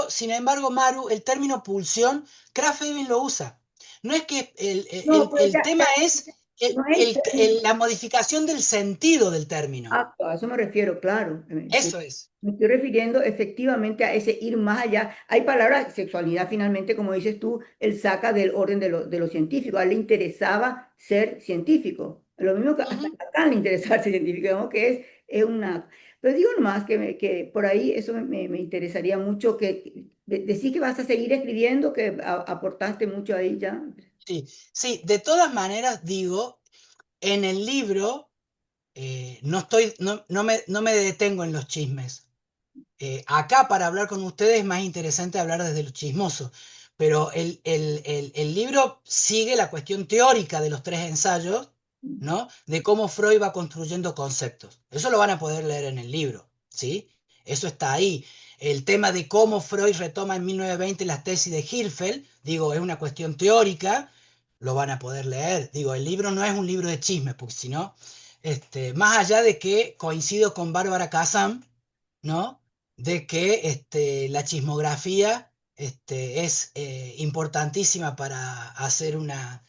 Sin embargo, Maru, el término pulsión, Krafft-Ebing lo usa. No es que el, No, el- pues el tema es no es el término. la modificación del sentido del término. A eso me refiero, claro. Eso es. Me estoy refiriendo efectivamente a ese ir más allá. Hay palabras, sexualidad finalmente, como dices tú, él saca del orden de lo científico. A él le interesaba ser científico. Lo mismo que hasta Ujú. acá le interesaba ser científico, digamos que es una... Pero digo nomás que por ahí eso me interesaría mucho, que decís que vas a seguir escribiendo, que aportaste mucho ahí ya. Sí, sí, de todas maneras digo, en el libro no me detengo en los chismes. Acá para hablar con ustedes es más interesante hablar desde lo chismoso, pero el libro sigue la cuestión teórica de los tres ensayos, ¿no? De cómo Freud va construyendo conceptos. Eso lo van a poder leer en el libro, ¿sí? Eso está ahí. El tema de cómo Freud retoma en 1920 las tesis de Hirschfeld, digo, es una cuestión teórica, lo van a poder leer. Digo, el libro no es un libro de chismes, porque si no, más allá de que coincido con Bárbara Kazan, ¿no? De que la chismografía es importantísima para hacer una,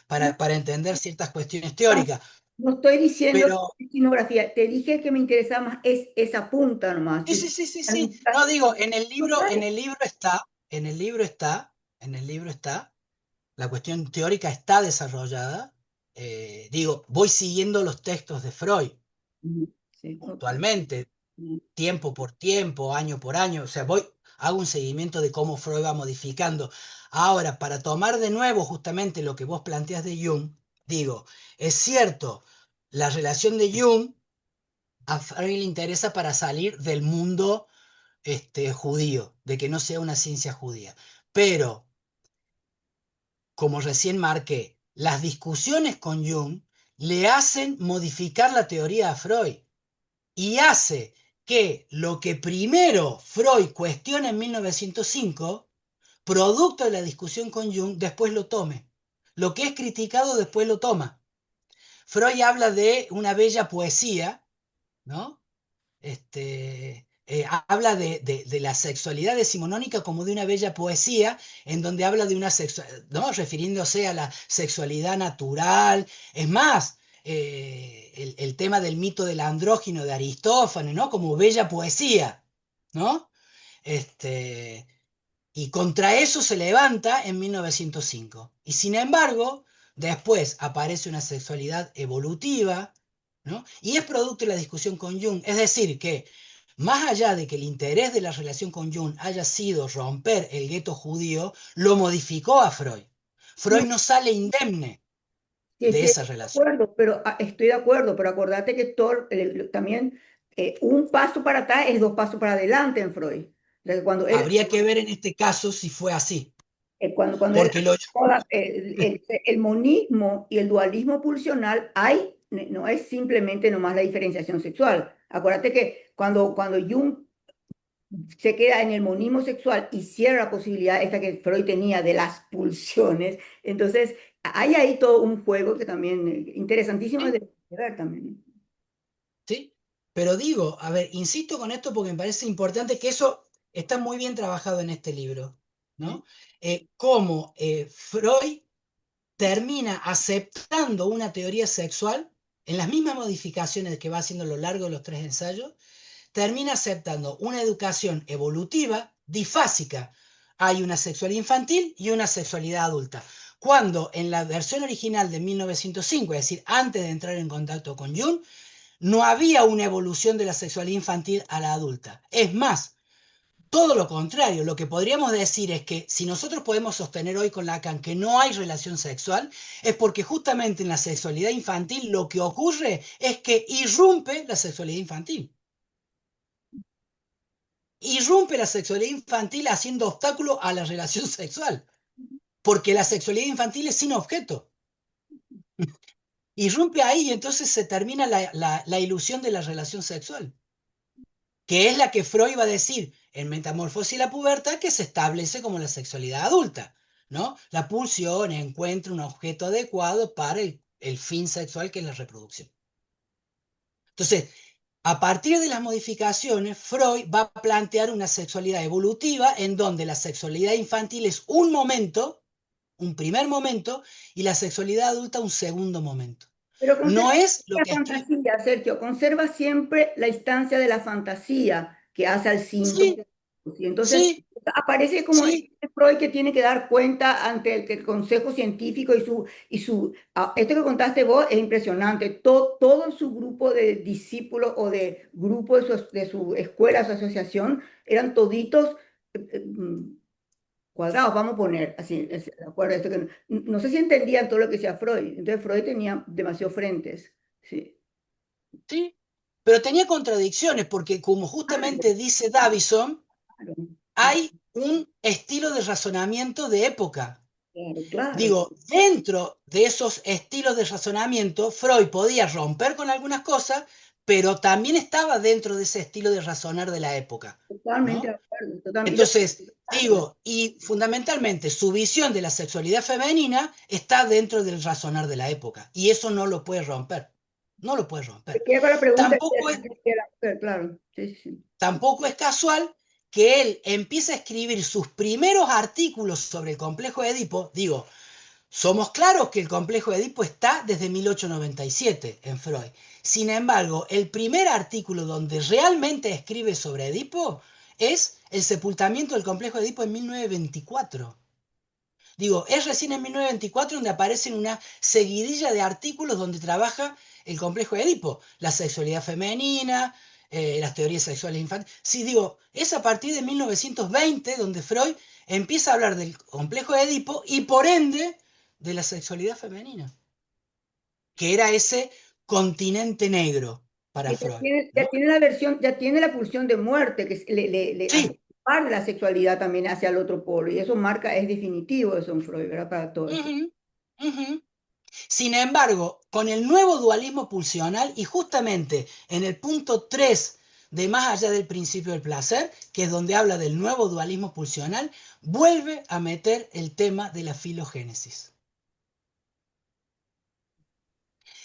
para entender ciertas cuestiones No, teóricas. no estoy diciendo Pero, etnografía, te dije que me interesa más es esa punta nomás. sí, sí, sí, sí, sí. No digo, en el libro está, la cuestión teórica está desarrollada. Digo, voy siguiendo los textos de Freud Sí, ok. puntualmente, tiempo por tiempo, año por año, o sea, hago un seguimiento de cómo Freud va modificando. Ahora, para tomar de nuevo justamente lo que vos planteas de Jung, digo, es cierto, la relación de Jung a Freud le interesa para salir del mundo judío, de que no sea una ciencia judía. Pero, como recién marqué, las discusiones con Jung le hacen modificar la teoría a Freud y hace que lo que primero Freud cuestiona en 1905, producto de la discusión con Jung, después lo tome. Lo que es criticado después lo toma. Freud habla de una bella poesía, ¿no? Habla de la sexualidad decimonónica como de una bella poesía, en donde habla de una sexualidad, ¿no? Refiriéndose a la sexualidad natural. Es más, el tema del mito del andrógino de Aristófanes, ¿no? Como bella poesía, ¿no? Este, y contra eso se levanta en 1905. Y sin embargo, después aparece una sexualidad evolutiva, ¿no? Y es producto de la discusión con Jung. Es decir, que más allá de que el interés de la relación con Jung haya sido romper el gueto judío, lo modificó a Freud. Freud No, no sale indemne sí, de estoy esa de relación. acuerdo, pero estoy de acuerdo, pero acordate que también un paso para atrás es dos pasos para adelante en Freud. O sea, que Habría que ver en este caso si fue así, cuando él porque lo... el monismo y el dualismo pulsional hay, no es simplemente nomás la diferenciación sexual. Acuérdate que cuando Jung se queda en el monismo sexual y cierra la posibilidad esta que Freud tenía de las pulsiones, entonces hay ahí todo un juego que también interesantísimo Sí, de ver también. ¿sí? Pero digo, a ver, insisto con esto porque me parece importante que eso está muy bien trabajado en este libro, ¿no? Cómo Freud termina aceptando una teoría sexual en las mismas modificaciones que va haciendo a lo largo de los tres ensayos, termina aceptando una educación evolutiva, difásica. Hay una sexualidad infantil y una sexualidad adulta. Cuando en la versión original de 1905, es decir, antes de entrar en contacto con Jung, no había una evolución de la sexualidad infantil a la adulta. Es más, todo lo contrario, lo que podríamos decir es que si nosotros podemos sostener hoy con Lacan que no hay relación sexual, es porque justamente en la sexualidad infantil lo que ocurre es que irrumpe la sexualidad infantil. Irrumpe la sexualidad infantil haciendo obstáculo a la relación sexual, porque la sexualidad infantil es sin objeto. Irrumpe ahí y entonces se termina la ilusión de la relación sexual, que es la que Freud va a decir en Metamorfosis y la pubertad, que se establece como la sexualidad adulta, ¿no? La pulsión encuentra un objeto adecuado para el fin sexual que es la reproducción. Entonces, a partir de las modificaciones, Freud va a plantear una sexualidad evolutiva en donde la sexualidad infantil es un momento, un primer momento, y la sexualidad adulta un segundo momento. Pero No conserva es lo la que escribe. fantasía, Sergio, conserva siempre la instancia de la fantasía que hace al síntoma. Sí, Y entonces sí, aparece como sí, este Freud que tiene que dar cuenta ante el consejo científico esto que contaste vos es impresionante. Todo su grupo de discípulos o de grupo de su escuela, su asociación, eran toditos cuadrados, vamos a poner así, de acuerdo, esto que no sé si entendían todo lo que decía Freud, entonces Freud tenía demasiados frentes, sí. ¿sí? Pero tenía contradicciones, porque como justamente dice Davison, Claro, hay un estilo de razonamiento de época. claro, claro, Digo, dentro de esos estilos de razonamiento, Freud podía romper con algunas cosas, pero también estaba dentro de ese estilo de razonar de la época, totalmente de ¿no? acuerdo, totalmente, Entonces, digo, y fundamentalmente su visión de la sexualidad femenina está dentro del razonar de la época, y eso no lo puede romper, no lo puede te romper. queda con la pregunta Tampoco es, de la mujer, claro, sí, sí, sí. tampoco es casual que él empiece a escribir sus primeros artículos sobre el complejo de Edipo, digo, somos claros que el complejo de Edipo está desde 1897 en Freud. Sin embargo, el primer artículo donde realmente escribe sobre Edipo es el sepultamiento del complejo de Edipo en 1924. Digo, es recién en 1924 donde aparecen una seguidilla de artículos donde trabaja el complejo de Edipo, la sexualidad femenina, las teorías sexuales infantiles. Sí, digo, es a partir de 1920 donde Freud empieza a hablar del complejo de Edipo y por ende de la sexualidad femenina, que era ese continente negro para Que Freud, ya ¿no? tiene la versión, ya tiene la pulsión de muerte, que le hace Sí. parte la sexualidad también hacia el otro polo, y eso marca, es definitivo eso en Freud, ¿verdad? Para todo esto. Ujú, ujú. Sin embargo, con el nuevo dualismo pulsional y justamente en el punto 3 de Más allá del principio del placer, que es donde habla del nuevo dualismo pulsional, vuelve a meter el tema de la filogénesis.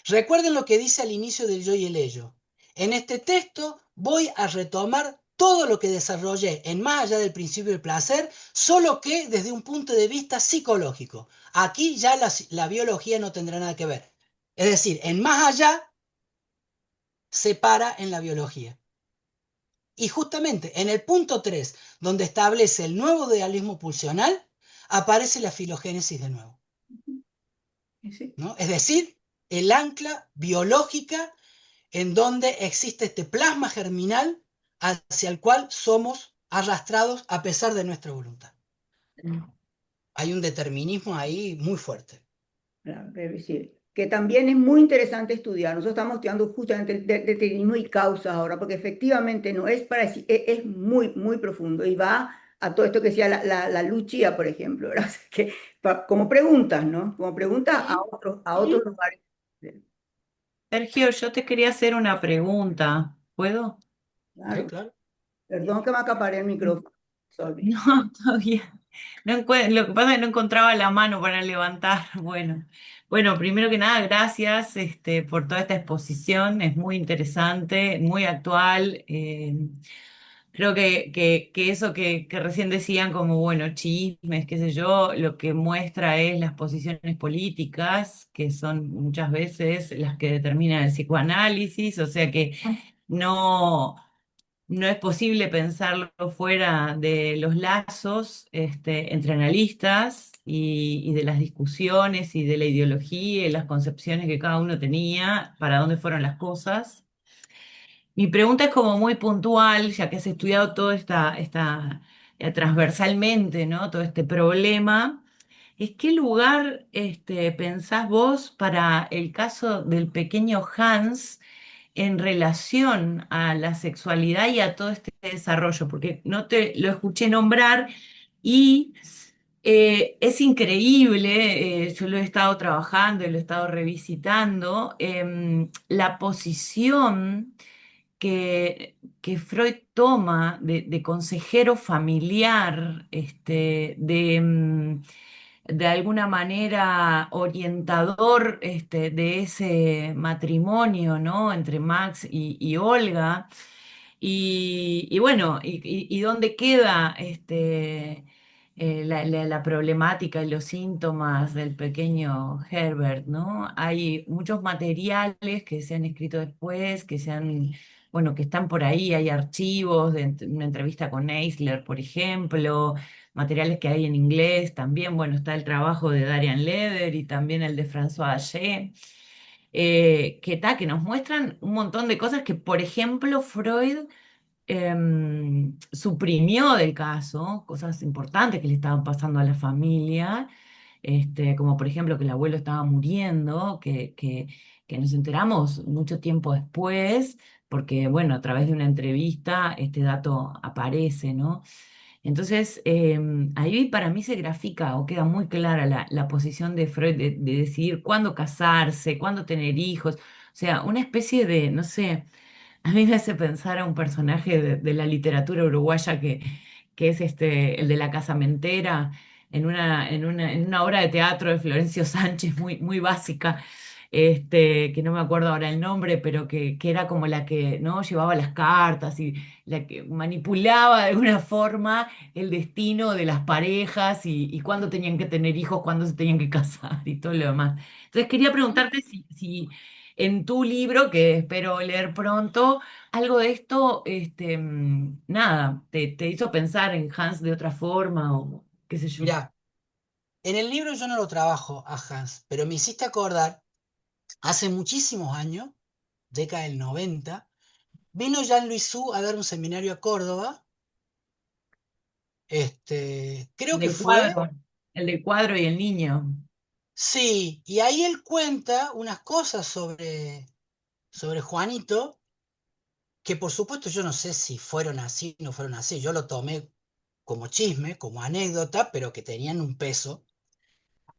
Recuerden lo que dice al inicio del yo y el ello. En este texto voy a retomar todo lo que desarrollé en Más allá del principio del placer, solo que desde un punto de vista psicológico. Aquí ya la biología no tendrá nada que ver. Es decir, en Más allá se para en la biología. Y justamente en el punto 3, donde establece el nuevo dualismo pulsional, aparece la filogénesis de nuevo, Sí, sí. ¿no? Es decir, el ancla biológica en donde existe este plasma germinal hacia el cual somos arrastrados a pesar de nuestra voluntad. Hay un determinismo ahí muy fuerte. Claro, debe decir, que también es muy interesante estudiar. Nosotros estamos estudiando justamente el determinismo y causas ahora, porque efectivamente no es para decir, es muy, muy profundo y va a todo esto que decía la Lucia, por ejemplo, ¿verdad? O sea, que, como preguntas, ¿no? Como preguntas Uh -huh, a uh otros -huh. lugares. Sergio, yo te quería hacer una pregunta. ¿Puedo? Sí, Claro, claro. perdón que me acaparé el micrófono. Sorry. No, todavía. No lo que pasa es que no encontraba la mano para levantar. Bueno, primero que nada, gracias por toda esta exposición. Es muy interesante, muy actual. Creo que eso que recién decían como, bueno, chismes, qué sé yo, lo que muestra es las posiciones políticas, que son muchas veces las que determinan el psicoanálisis, o sea que no. No es posible pensarlo fuera de los lazos entre analistas y de las discusiones y de la ideología y las concepciones que cada uno tenía, para dónde fueron las cosas. Mi pregunta es como muy puntual, ya que has estudiado todo transversalmente, ¿no? Todo este problema. ¿Es qué lugar pensás vos para el caso del pequeño Hans en relación a la sexualidad y a todo este desarrollo? Porque no te lo escuché nombrar y es increíble, yo lo he estado trabajando y lo he estado revisitando, la posición que Freud toma de consejero familiar, de alguna manera orientador de ese matrimonio, ¿no? Entre Max y Olga. Y bueno, y dónde queda la problemática y los síntomas del pequeño Herbert, ¿no? Hay muchos materiales que se han escrito después, bueno, que están por ahí, hay archivos de una entrevista con Eisler, por ejemplo, materiales que hay en inglés también, bueno, está el trabajo de Darian Leder y también el de François Ager, que nos muestran un montón de cosas que, por ejemplo, Freud suprimió del caso cosas importantes que le estaban pasando a la familia, como por ejemplo que el abuelo estaba muriendo, que nos enteramos mucho tiempo después, porque bueno, a través de una entrevista este dato aparece, ¿no? Entonces, ahí para mí se grafica o queda muy clara la posición de Freud de decidir cuándo casarse, cuándo tener hijos, o sea, una especie de, no sé, a mí me hace pensar a un personaje de la literatura uruguaya que es el de la casamentera, en una obra de teatro de Florencio Sánchez, muy básica, que no me acuerdo ahora el nombre, pero que era como la que, ¿no? Llevaba las cartas y la que manipulaba de alguna forma el destino de las parejas y cuándo tenían que tener hijos, cuándo se tenían que casar y todo lo demás. Entonces quería preguntarte si en tu libro, que espero leer pronto, algo de esto, nada, te hizo pensar en Hans de otra forma o qué sé yo. Mirá, en el libro yo no lo trabajo a Hans, pero me hiciste acordar, hace muchísimos años, década del 90, vino Jean-Louis Sou a dar un seminario a Córdoba, creo El que del fue, cuadro, el del cuadro y el niño. sí, y ahí él cuenta unas cosas sobre Juanito, que por supuesto yo no sé si fueron así o no fueron así, yo lo tomé como chisme, como anécdota, pero que tenían un peso.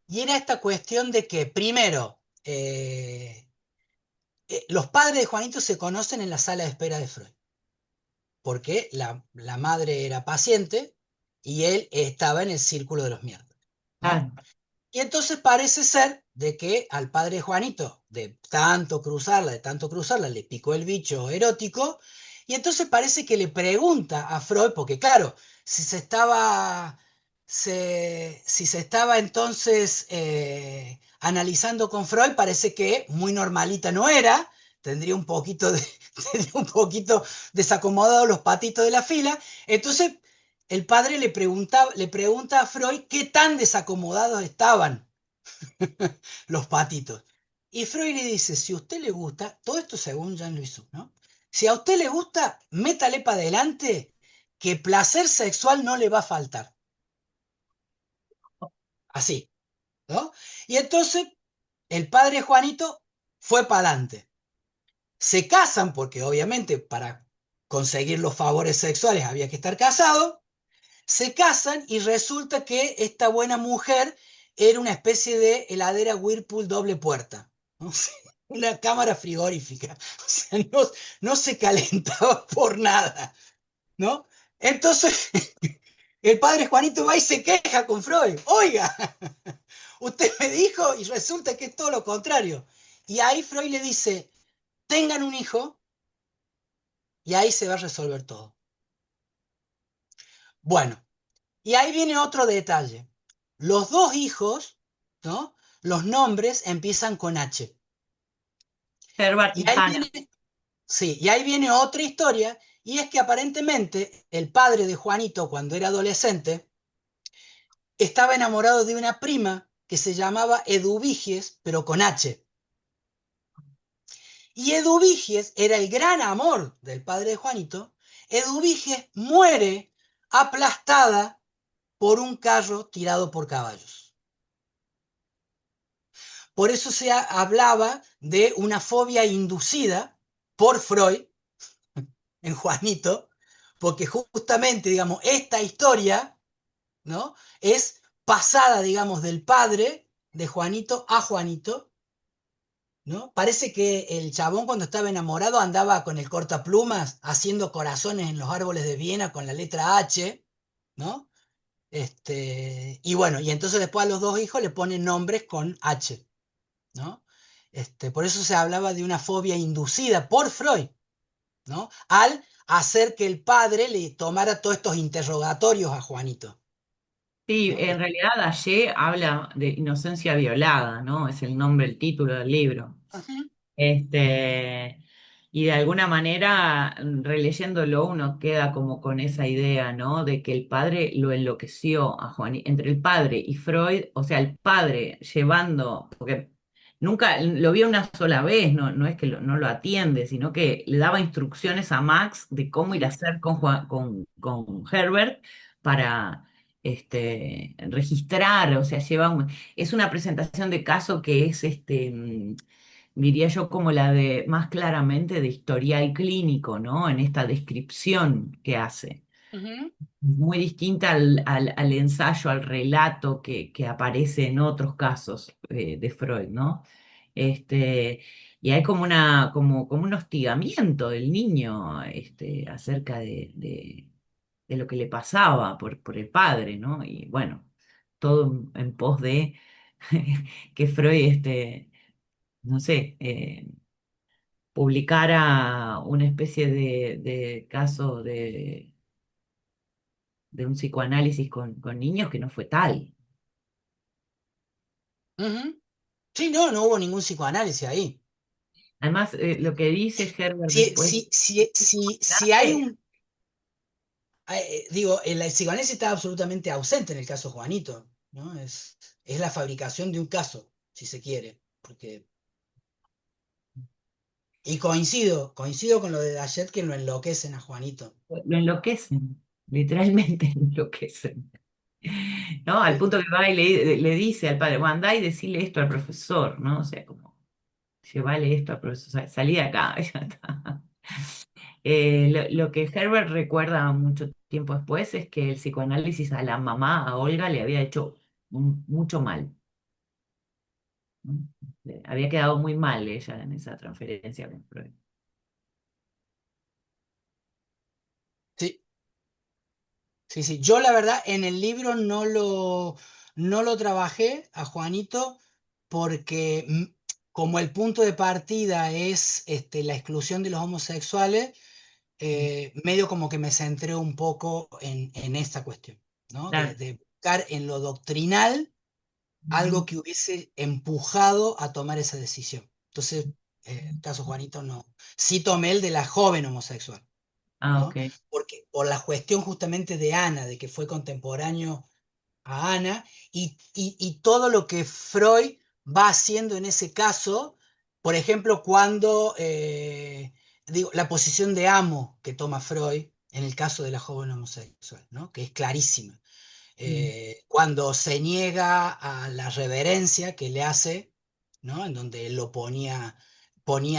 Y era esta cuestión de que, primero, los padres de Juanito se conocen en la sala de espera de Freud, porque la madre era paciente y él estaba en el círculo de los miércoles, ¿no? Ah, Y entonces parece ser de que al padre de Juanito, de tanto cruzarla, le picó el bicho erótico, y entonces parece que le pregunta a Freud, porque claro, si se estaba, si se estaba entonces analizando con Freud, parece que muy normalita no era, tendría un poquito tendría un poquito desacomodado los patitos de la fila, entonces el padre le pregunta a Freud qué tan desacomodados estaban los patitos. Y Freud le dice, si a usted le gusta, todo esto según Jean Louis, ¿no? Si a usted le gusta, métale para adelante, que placer sexual no le va a faltar. Así, ¿no? Y entonces el padre Juanito fue para adelante. Se casan, porque obviamente para conseguir los favores sexuales había que estar casado. Se casan y resulta que esta buena mujer era una especie de heladera Whirlpool doble puerta, ¿no? Una cámara frigorífica. O sea, no se calentaba por nada, ¿no? Entonces, el padre Juanito va y se queja con Freud. Oiga, usted me dijo y resulta que es todo lo contrario. Y ahí Freud le dice, tengan un hijo y ahí se va a resolver todo. Bueno, y ahí viene otro detalle. Los dos hijos, ¿no? Los nombres empiezan con H. Herbert Y y ahí Hannah. viene, sí, y ahí viene otra historia, y es que aparentemente el padre de Juanito, cuando era adolescente, estaba enamorado de una prima que se llamaba Eduviges, pero con H. Y Eduviges era el gran amor del padre de Juanito. Eduviges muere aplastada por un carro tirado por caballos. Por eso se hablaba de una fobia inducida por Freud en Juanito, porque justamente, digamos, esta historia, ¿no? Es pasada, digamos, del padre de Juanito a Juanito, ¿no? Parece que el chabón cuando estaba enamorado andaba con el cortaplumas haciendo corazones en los árboles de Viena con la letra H, ¿no? Y bueno, y entonces después a los dos hijos le ponen nombres con H, ¿no? Por eso se hablaba de una fobia inducida por Freud, ¿no? Al hacer que el padre le tomara todos estos interrogatorios a Juanito, Sí, ¿no? en realidad Ayer habla de inocencia violada, ¿no? Es el nombre, el título del libro. Ujú. Este, y de alguna manera, releyéndolo, uno queda como con esa idea, ¿no? De que el padre lo enloqueció a Juan, entre el padre y Freud, o sea, el padre llevando, porque nunca lo vio una sola vez, no es que no lo atiende, sino que le daba instrucciones a Max de cómo ir a hacer con Herbert para registrar, o sea, es una presentación de caso que es, diría yo, como la de más claramente de historial clínico, ¿no? En esta descripción que hace Ujú, muy distinta al ensayo, al relato que aparece en otros casos de Freud, ¿no? Este, y hay como un hostigamiento del niño acerca de lo que le pasaba por el padre, ¿no? Y bueno, todo en pos de que Freud, no sé, publicara una especie de caso de un psicoanálisis con niños que no fue tal. ujú. Sí, no, no hubo ningún psicoanálisis ahí. Además, lo que dice Herbert Si, después, si hay un, digo, el psicoanálisis está absolutamente ausente en el caso Juanito, ¿no? Es la fabricación de un caso, si se quiere, porque, y coincido con lo de Dayet que lo enloquecen a Juanito. lo enloquecen, literalmente lo enloquecen. ¿No? Al Sí, punto que va y le dice al padre, bueno, andá y decirle esto al profesor, ¿no? O sea, como, llevale esto al profesor, salí de acá, ya está. Lo que Herbert recuerda mucho tiempo después es que el psicoanálisis a la mamá, a Olga, le había hecho mucho mal, ¿no? Había quedado muy mal ella en esa transferencia con Freud. sí, sí, sí. Yo la verdad en el libro no lo trabajé a Juanito porque como el punto de partida es la exclusión de los homosexuales, medio como que me centré un poco en esta cuestión, ¿no? Claro. De buscar en lo doctrinal algo que hubiese empujado a tomar esa decisión. Entonces, caso Juanito no. Sí tomé el de la joven homosexual, Ah, ¿no? ok. Porque por la cuestión justamente de Ana, de que fue contemporáneo a Ana, y todo lo que Freud va haciendo en ese caso, por ejemplo, cuando, digo, la posición de amo que toma Freud en el caso de la joven homosexual, ¿no? Que es clarísima. Mm. Cuando se niega a la reverencia que le hace, ¿no? En donde él ponía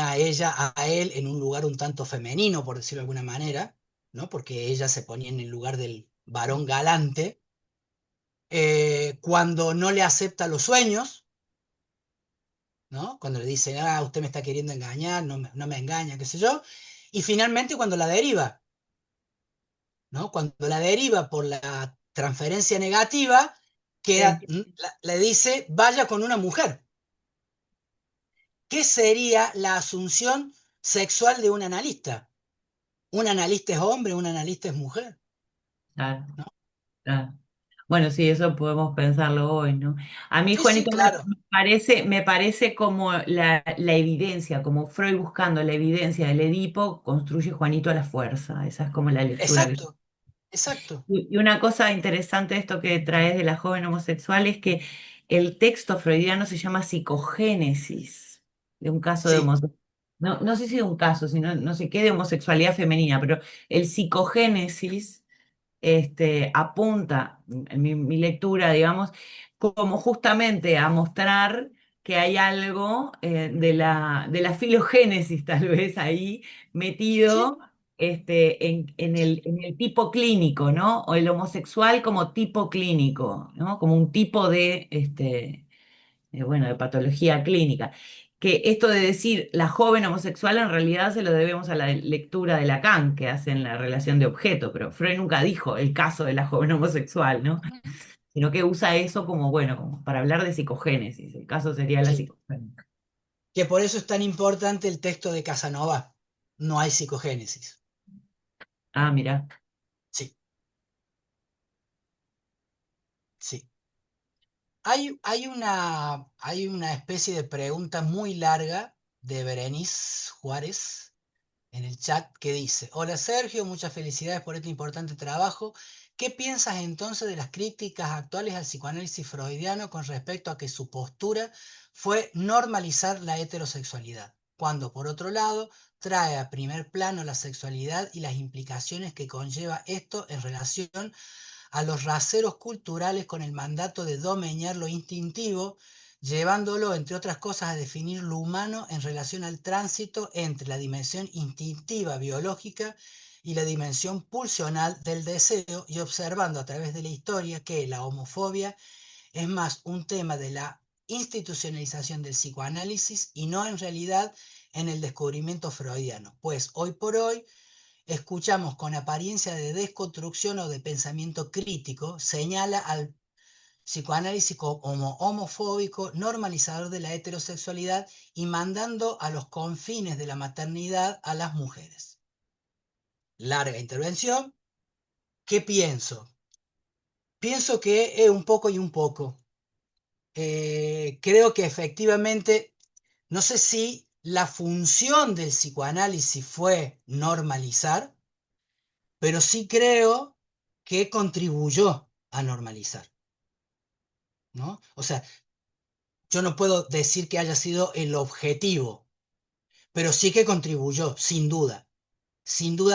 a ella, a él, en un lugar un tanto femenino, por decirlo de alguna manera, ¿no? Porque ella se ponía en el lugar del varón galante, cuando no le acepta los sueños, ¿no? Cuando le dice, ah, usted me está queriendo engañar, no me engaña, qué sé yo, y finalmente cuando la deriva, ¿no? Cuando la deriva por la transferencia negativa, Sí. le dice, vaya con una mujer. ¿Qué sería la asunción sexual de un analista? Un analista es hombre, un analista es mujer, Claro, ¿no? claro. Bueno, sí, eso podemos pensarlo hoy, ¿no? A mí, Sí, sí, Juanito, claro. me parece como la evidencia, como Freud buscando la evidencia del Edipo, construye Juanito a la fuerza. Esa es como la lectura que yo. Exacto, exacto. Y una cosa interesante de esto que traes de la joven homosexual es que el texto freudiano se llama psicogénesis, de un caso de Sí, homosexualidad. No sé si de un caso, sino no sé qué de homosexualidad femenina, pero el psicogénesis apunta, en mi lectura, digamos, como justamente a mostrar que hay algo de la filogénesis, tal vez ahí metido sí, en el tipo clínico, ¿no? O el homosexual como tipo clínico, ¿no? Como un tipo bueno, de patología clínica. Que esto de decir la joven homosexual en realidad se lo debemos a la lectura de Lacan, que hace en la relación de objeto, pero Freud nunca dijo el caso de la joven homosexual, ¿no? Sino que usa eso como, bueno, como para hablar de psicogénesis. El caso sería la sí. psicogénesis. Que por eso es tan importante el texto de Casanova. No hay psicogénesis. Ah, mira. Sí, sí. Hay una especie de pregunta muy larga de Berenice Juárez en el chat que dice, hola Sergio, muchas felicidades por este importante trabajo. ¿qué piensas entonces de las críticas actuales al psicoanálisis freudiano con respecto a que su postura fue normalizar la heterosexualidad, cuando por otro lado trae a primer plano la sexualidad y las implicaciones que conlleva esto en relación a los raseros culturales con el mandato de domeñar lo instintivo, llevándolo, entre otras cosas, a definir lo humano en relación al tránsito entre la dimensión instintiva biológica y la dimensión pulsional del deseo, y observando a través de la historia que la homofobia es más un tema de la institucionalización del psicoanálisis y no en realidad en el descubrimiento freudiano, pues hoy por hoy escuchamos con apariencia de desconstrucción o de pensamiento crítico, señala al psicoanálisis como homofóbico, normalizador de la heterosexualidad y mandando a los confines de la maternidad a las mujeres. Larga intervención. ¿Qué pienso? Pienso que es un poco y un poco. Creo que efectivamente, no sé si la función del psicoanálisis fue normalizar, pero sí creo que contribuyó a normalizar, ¿no? O sea, yo no puedo decir que haya sido el objetivo, pero sí que contribuyó, sin duda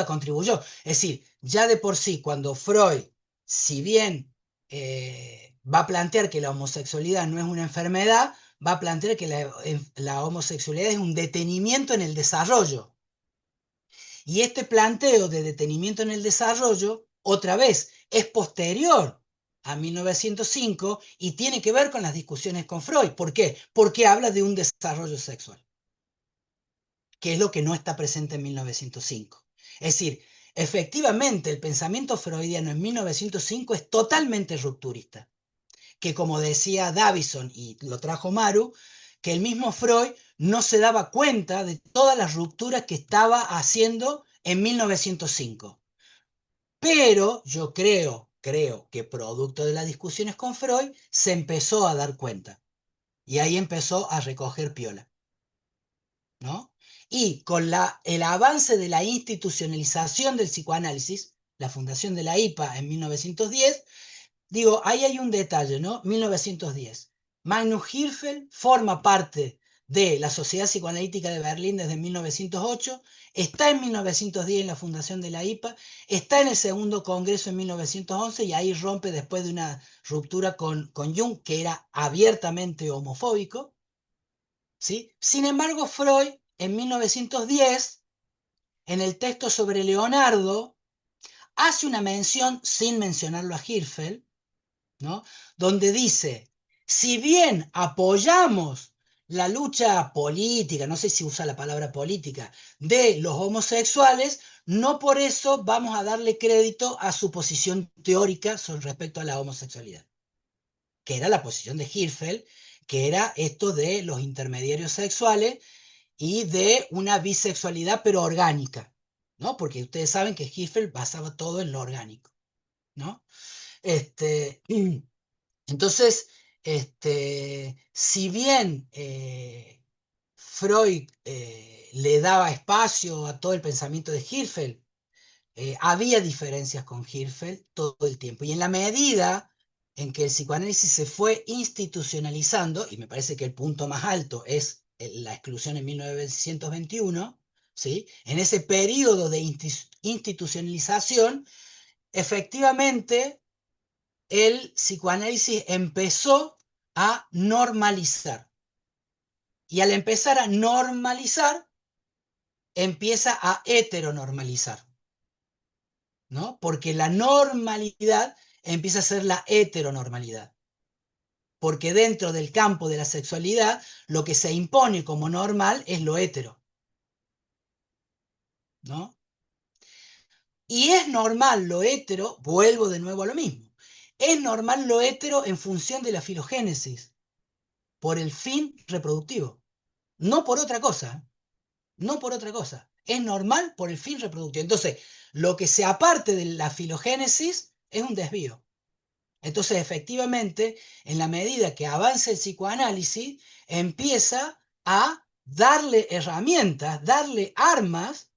contribuyó. Es decir, ya de por sí, cuando Freud, si bien va a plantear que la homosexualidad no es una enfermedad, va a plantear que la homosexualidad es un detenimiento en el desarrollo. Y este planteo de detenimiento en el desarrollo, otra vez, es posterior a 1905 y tiene que ver con las discusiones con Freud. ¿Por qué? Porque habla de un desarrollo sexual, que es lo que no está presente en 1905. Es decir, efectivamente el pensamiento freudiano en 1905 es totalmente rupturista, que como decía Davison, y lo trajo Maru, que el mismo Freud no se daba cuenta de todas las rupturas que estaba haciendo en 1905. Pero yo creo que producto de las discusiones con Freud se empezó a dar cuenta. Y ahí empezó a recoger piola, ¿no? Y con el avance de la institucionalización del psicoanálisis, la fundación de la IPA en 1910, digo, ahí hay un detalle, ¿no? 1910. Magnus Hirschfeld forma parte de la Sociedad Psicoanalítica de Berlín desde 1908, está en 1910 en la fundación de la IPA, está en el segundo congreso en 1911 y ahí rompe después de una ruptura con Jung, que era abiertamente homofóbico, ¿sí? Sin embargo, Freud, en 1910, en el texto sobre Leonardo, hace una mención, sin mencionarlo a Hirschfeld, ¿no? Donde dice, si bien apoyamos la lucha política, no sé si usa la palabra política, de los homosexuales, no por eso vamos a darle crédito a su posición teórica con respecto a la homosexualidad, que era la posición de Hirschfeld, que era esto de los intermediarios sexuales y de una bisexualidad pero orgánica, ¿no? Porque ustedes saben que Hirschfeld basaba todo en lo orgánico, ¿no? Entonces, si bien Freud le daba espacio a todo el pensamiento de Hirschfeld, había diferencias con Hirschfeld todo el tiempo. Y en la medida en que el psicoanálisis se fue institucionalizando, y me parece que el punto más alto es la exclusión en 1921, ¿sí? En ese periodo de institucionalización, efectivamente el psicoanálisis empezó a normalizar. Y al empezar a normalizar, empieza a heteronormalizar, ¿no? Porque la normalidad empieza a ser la heteronormalidad. Porque dentro del campo de la sexualidad, lo que se impone como normal es lo hetero, ¿no? Y es normal lo hetero, vuelvo de nuevo a lo mismo, es normal lo hetero en función de la filogénesis, por el fin reproductivo, no por otra cosa, no por otra cosa. Es normal por el fin reproductivo. Entonces, lo que se aparte de la filogénesis es un desvío. Entonces, efectivamente, en la medida que avanza el psicoanálisis, empieza a darle herramientas, darle armas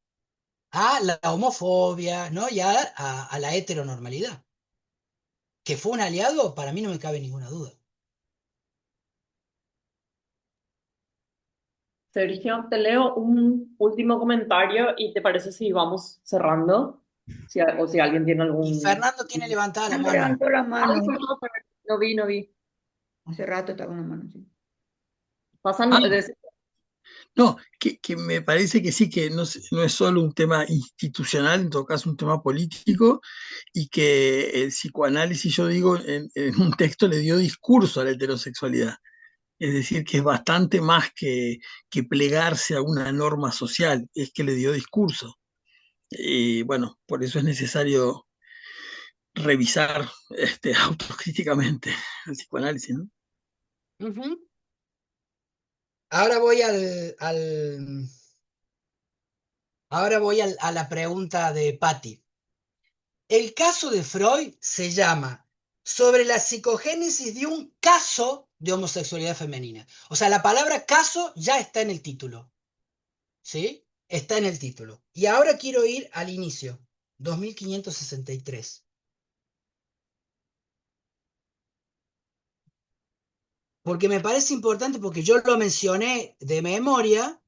a la homofobia, ¿no? Y a la heteronormalidad. que fue un aliado, para mí no me cabe ninguna duda. Sergio, te leo un último comentario y te parece si vamos cerrando, o si alguien tiene Y algún... Fernando tiene levantada la Me mano. levantó la Ay, mano. perdón, no vi, no vi. Hace rato está con la mano, sí. Pasan, Ah, no, que me parece que sí, que no es solo un tema institucional, en todo caso un tema político, y que el psicoanálisis, yo digo, en un texto le dio discurso a la heterosexualidad. Es decir, que es bastante más que plegarse a una norma social, es que le dio discurso. Y bueno, por eso es necesario revisar autocríticamente el psicoanálisis, ¿no? Ujú. Ahora voy a la pregunta de Patti. El caso de Freud se llama Sobre la psicogénesis de un caso de homosexualidad femenina. O sea, la palabra caso ya está en el título, ¿sí? Está en el título. Y ahora quiero ir al inicio, 2563. Porque me parece importante, porque yo lo mencioné de memoria,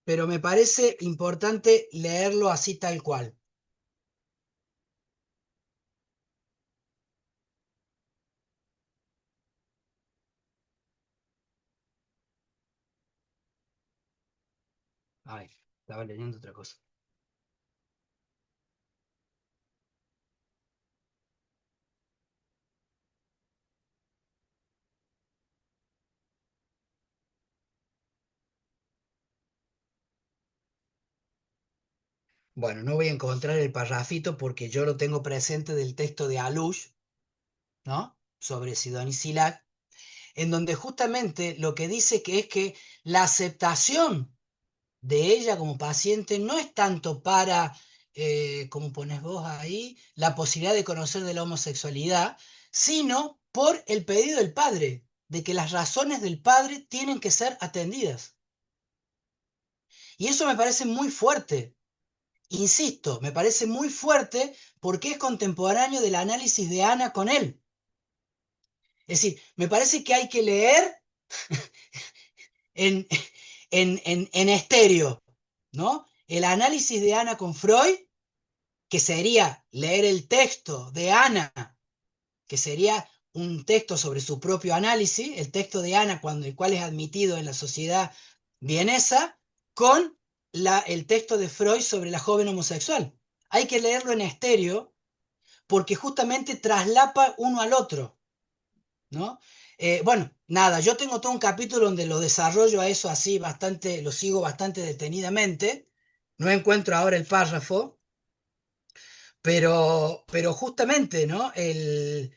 pero me parece importante leerlo así tal cual. Ay, estaba leyendo otra cosa. Bueno, no voy a encontrar el parrafito porque yo lo tengo presente del texto de Alush, ¿no? Sobre Sidón y Silac, en donde justamente lo que dice que es que la aceptación de ella como paciente no es tanto para, como pones vos ahí, la posibilidad de conocer de la homosexualidad, sino por el pedido del padre, de que las razones del padre tienen que ser atendidas. Y eso me parece muy fuerte. Insisto, me parece muy fuerte porque es contemporáneo del análisis de Ana con él. Es decir, me parece que hay que leer en, en estéreo, ¿no? El análisis de Ana con Freud, que sería leer el texto de Ana, que sería un texto sobre su propio análisis, el texto de Ana, el cual es admitido en la sociedad vienesa, con el texto de Freud sobre la joven homosexual. Hay que leerlo en estéreo porque justamente traslapa uno al otro, ¿no? Bueno, nada, yo tengo todo un capítulo donde lo desarrollo a eso así bastante, lo sigo bastante detenidamente, no encuentro ahora el párrafo, pero justamente, ¿no? El,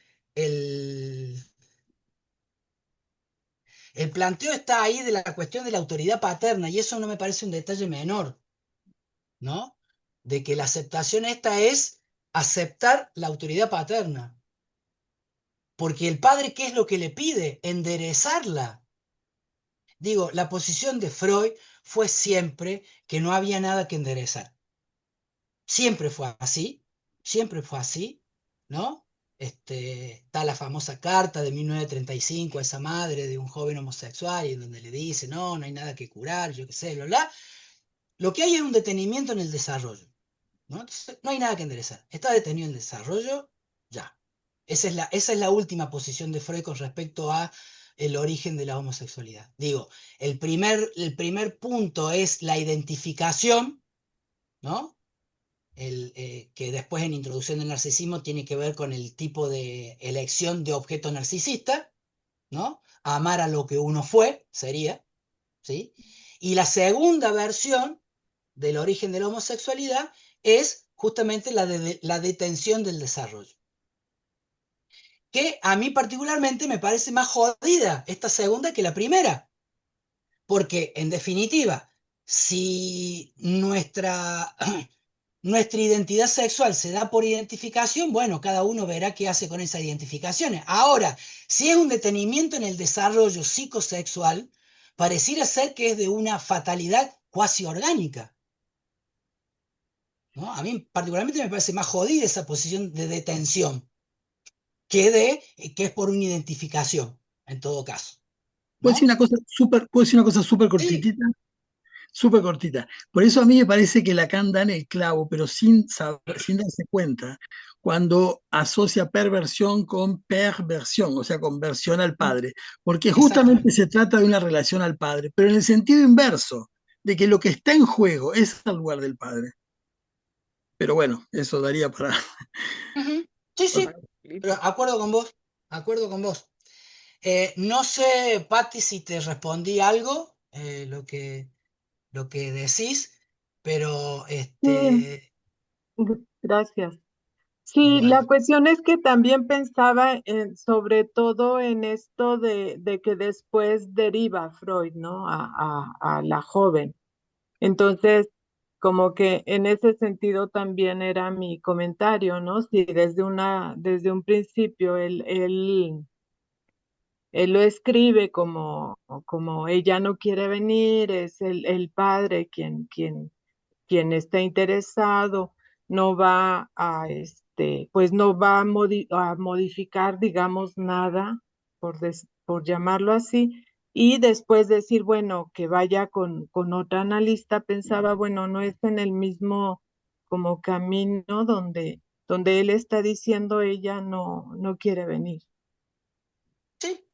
el planteo está ahí de la cuestión de la autoridad paterna y eso no me parece un detalle menor, ¿no? De que la aceptación esta es aceptar la autoridad paterna. Porque el padre, ¿qué es lo que le pide? Enderezarla. Digo, la posición de Freud fue siempre que no había nada que enderezar. Siempre fue así, ¿no? Está la famosa carta de 1935 a esa madre de un joven homosexual y en donde le dice, no, no hay nada que curar, yo qué sé, bla, bla. Lo que hay es un detenimiento en el desarrollo, ¿no? Entonces, no hay nada que enderezar. Está detenido el desarrollo, ya. Esa es la última posición de Freud con respecto a el origen de la homosexualidad. Digo, el primer punto es la identificación, ¿no? Que después en Introducción del Narcisismo tiene que ver con el tipo de elección de objeto narcisista, ¿no? Amar a lo que uno fue, sería, ¿sí? Y la segunda versión del origen de la homosexualidad es justamente la detención del desarrollo. Que a mí particularmente me parece más jodida esta segunda que la primera, porque en definitiva, si nuestra identidad sexual se da por identificación, bueno, cada uno verá qué hace con esas identificaciones. Ahora, si es un detenimiento en el desarrollo psicosexual, pareciera ser que es de una fatalidad cuasi orgánica. ¿no? A mí particularmente me parece más jodida esa posición de detención que es por una identificación, en todo caso, Puedo decir ¿no? una cosa puedo decir una cosa súper Sí, cortitita, súper cortita. Por eso a mí me parece que Lacan da en el clavo, pero sin darse cuenta, cuando asocia perversión con perversión, o sea, conversión al padre, porque justamente exactamente. se trata de una relación al padre, pero en el sentido inverso, de que lo que está en juego es al lugar del padre. Pero bueno, eso daría para Ujú. Sí, otra sí, pero película. acuerdo con vos, acuerdo con vos. No sé, Patti, si te respondí algo, lo que decís, pero Sí, gracias. Sí, la bueno, cuestión es que también pensaba sobre todo en esto de que después deriva Freud, ¿no? A la joven. Entonces, como que en ese sentido también era mi comentario, ¿no? Si desde un principio él lo escribe como ella no quiere venir, es el padre quien está interesado, no va a, pues no va a modificar, digamos, nada, por llamarlo así, y después decir, bueno, que vaya con otra analista, pensaba, bueno, no es en el mismo como camino donde él está diciendo ella no quiere venir. sí,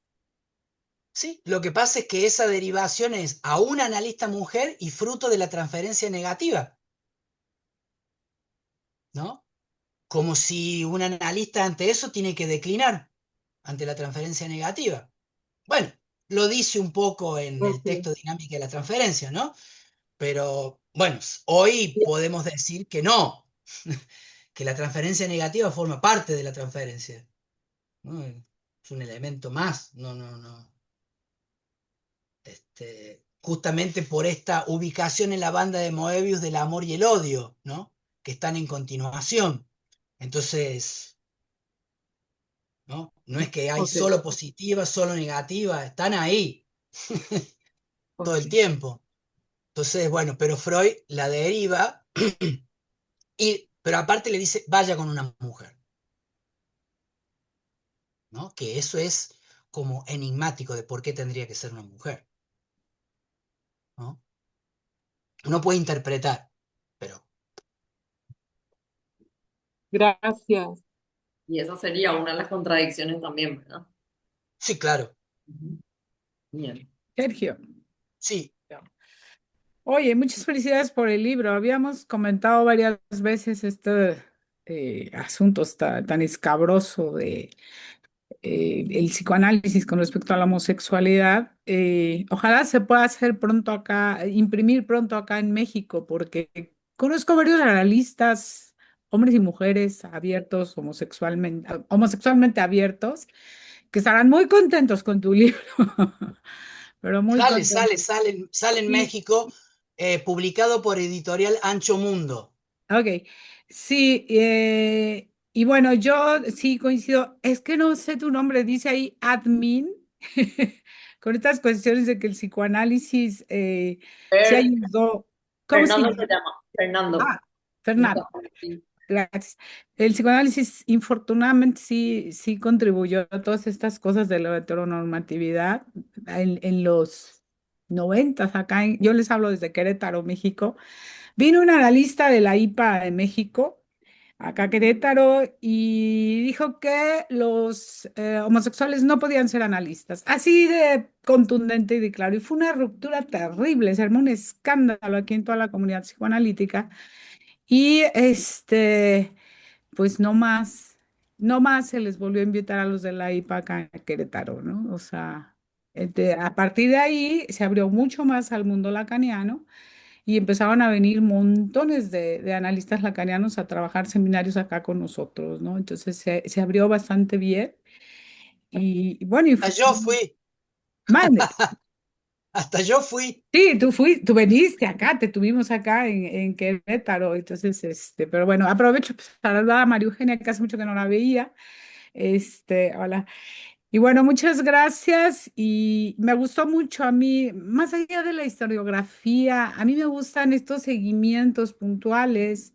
sí. Lo que pasa es que esa derivación es a una analista mujer y fruto de la transferencia negativa, ¿no? Como si un analista ante eso tiene que declinar, ante la transferencia negativa. Bueno, lo dice un poco en el Ok. texto dinámica de la transferencia, ¿no? Pero bueno, hoy podemos decir que no, que la transferencia negativa forma parte de la transferencia, ¿no? Es un elemento más, no. Justamente por esta ubicación en la banda de Moebius del amor y el odio, ¿no? Que están en continuación. Entonces, ¿no? No es que hay Ok, solo positiva, solo negativa, están ahí todo ok. el tiempo. Entonces, bueno, pero Freud la deriva pero aparte le dice, vaya con una mujer, ¿no? Que eso es como enigmático de por qué tendría que ser una mujer, ¿no? Uno puede interpretar, pero Gracias. Y esa sería una de las contradicciones también, ¿verdad? sí, claro, Ujú. Bien. Sergio, sí, oye, muchas felicidades por el libro. Habíamos comentado varias veces este asunto tan escabroso de el psicoanálisis con respecto a la homosexualidad. Ojalá se pueda hacer pronto acá, imprimir pronto acá en México, porque conozco varios analistas, hombres y mujeres abiertos, homosexualmente abiertos, que estarán muy contentos con tu libro, pero muy contentos. sale en Sí, México, publicado por Editorial Ancho Mundo. ok, sí, y bueno, yo sí coincido, es que no sé tu nombre, dice ahí admin, con estas cuestiones de que el psicoanálisis se Fer- ayudó. ¿Cómo se Fernando se llama? llama, Fernando. Ah, Fernando, gracias. El psicoanálisis, infortunadamente, sí contribuyó a todas estas cosas de la heteronormatividad en los 90 acá, yo les hablo desde Querétaro, México. Vino un analista de la IPA de México, acá a Querétaro, y dijo que los homosexuales no podían ser analistas. Así de contundente y de claro. Y fue una ruptura terrible, se armó un escándalo aquí en toda la comunidad psicoanalítica. Y pues no más se les volvió a invitar a los de la IPA acá a Querétaro, ¿no? O sea, a partir de ahí se abrió mucho más al mundo lacaniano y empezaban a venir montones de analistas lacanianos a trabajar seminarios acá con nosotros, ¿no? Entonces se abrió bastante bien y bueno, Hasta yo fui, mande. hasta yo fui. Sí, tú veniste acá, te tuvimos acá en Querétaro, entonces, pero bueno, aprovecho pues, para saludar a María Eugenia, que hace mucho que no la veía, hola. Y bueno, muchas gracias y me gustó mucho a mí, más allá de la historiografía, a mí me gustan estos seguimientos puntuales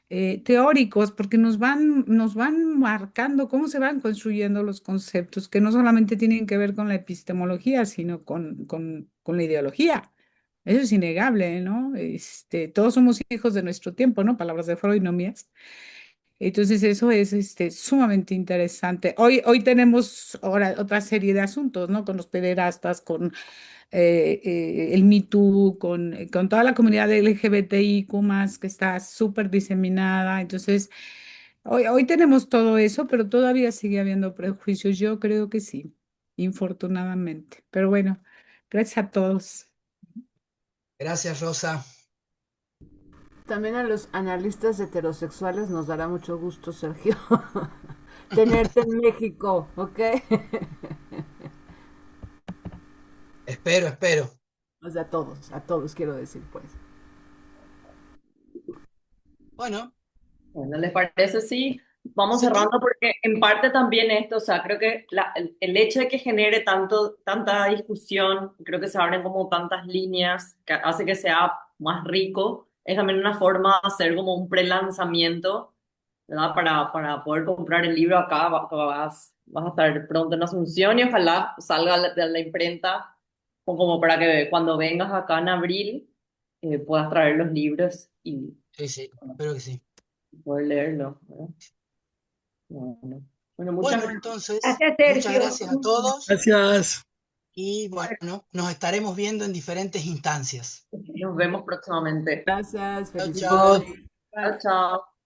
teóricos, porque nos van marcando cómo se van construyendo los conceptos, que no solamente tienen que ver con la epistemología, sino con la ideología. Eso es innegable, ¿no? Todos somos hijos de nuestro tiempo, ¿no? Palabras de Freud, no mías. Entonces eso es sumamente interesante. Hoy tenemos ahora otra serie de asuntos, ¿no? Con los pederastas, con el Me Too, con toda la comunidad LGBTIQ+, que está súper diseminada. Entonces, hoy tenemos todo eso, pero todavía sigue habiendo prejuicios. Yo creo que sí, infortunadamente. Pero bueno, gracias a todos. Gracias, Rosa. También a los analistas heterosexuales nos dará mucho gusto, Sergio, tenerte en México, ¿ok? Espero. O sea, a todos quiero decir, pues. Bueno, Bueno, ¿les parece? Sí, vamos sí, cerrando porque en parte también esto, o sea, creo que el hecho de que genere tanta discusión, creo que se abren como tantas líneas, que hace que sea más rico, es también una forma de hacer como un pre-lanzamiento, ¿verdad? Para poder comprar el libro acá, vas a estar pronto en Asunción y ojalá salga de la imprenta, o como para que cuando vengas acá en abril puedas traer los libros y sí, bueno, espero que sí. poder leerlo, ¿verdad? Bueno, muchas Bueno, gracias. entonces, Gracias, muchas Sergio. gracias a todos Gracias. y bueno, nos estaremos viendo en diferentes instancias. Nos vemos próximamente. Gracias, Chao, felicidades. chao. Chao, chao.